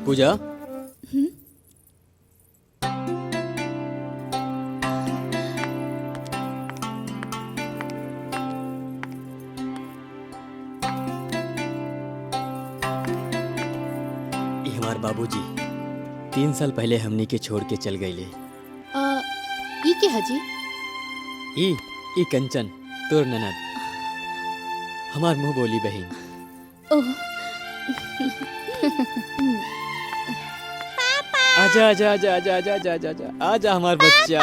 पूजा हमार बाबूजी 3 साल पहले हमनी के छोड़ के चल गईले। ई के हजी? ई कंचन तोर ननद, हमार मुंह बोली बहन। ओह आजा आजा आजा आजा आजा आजा आजा आजा आजा हमार बच्चा।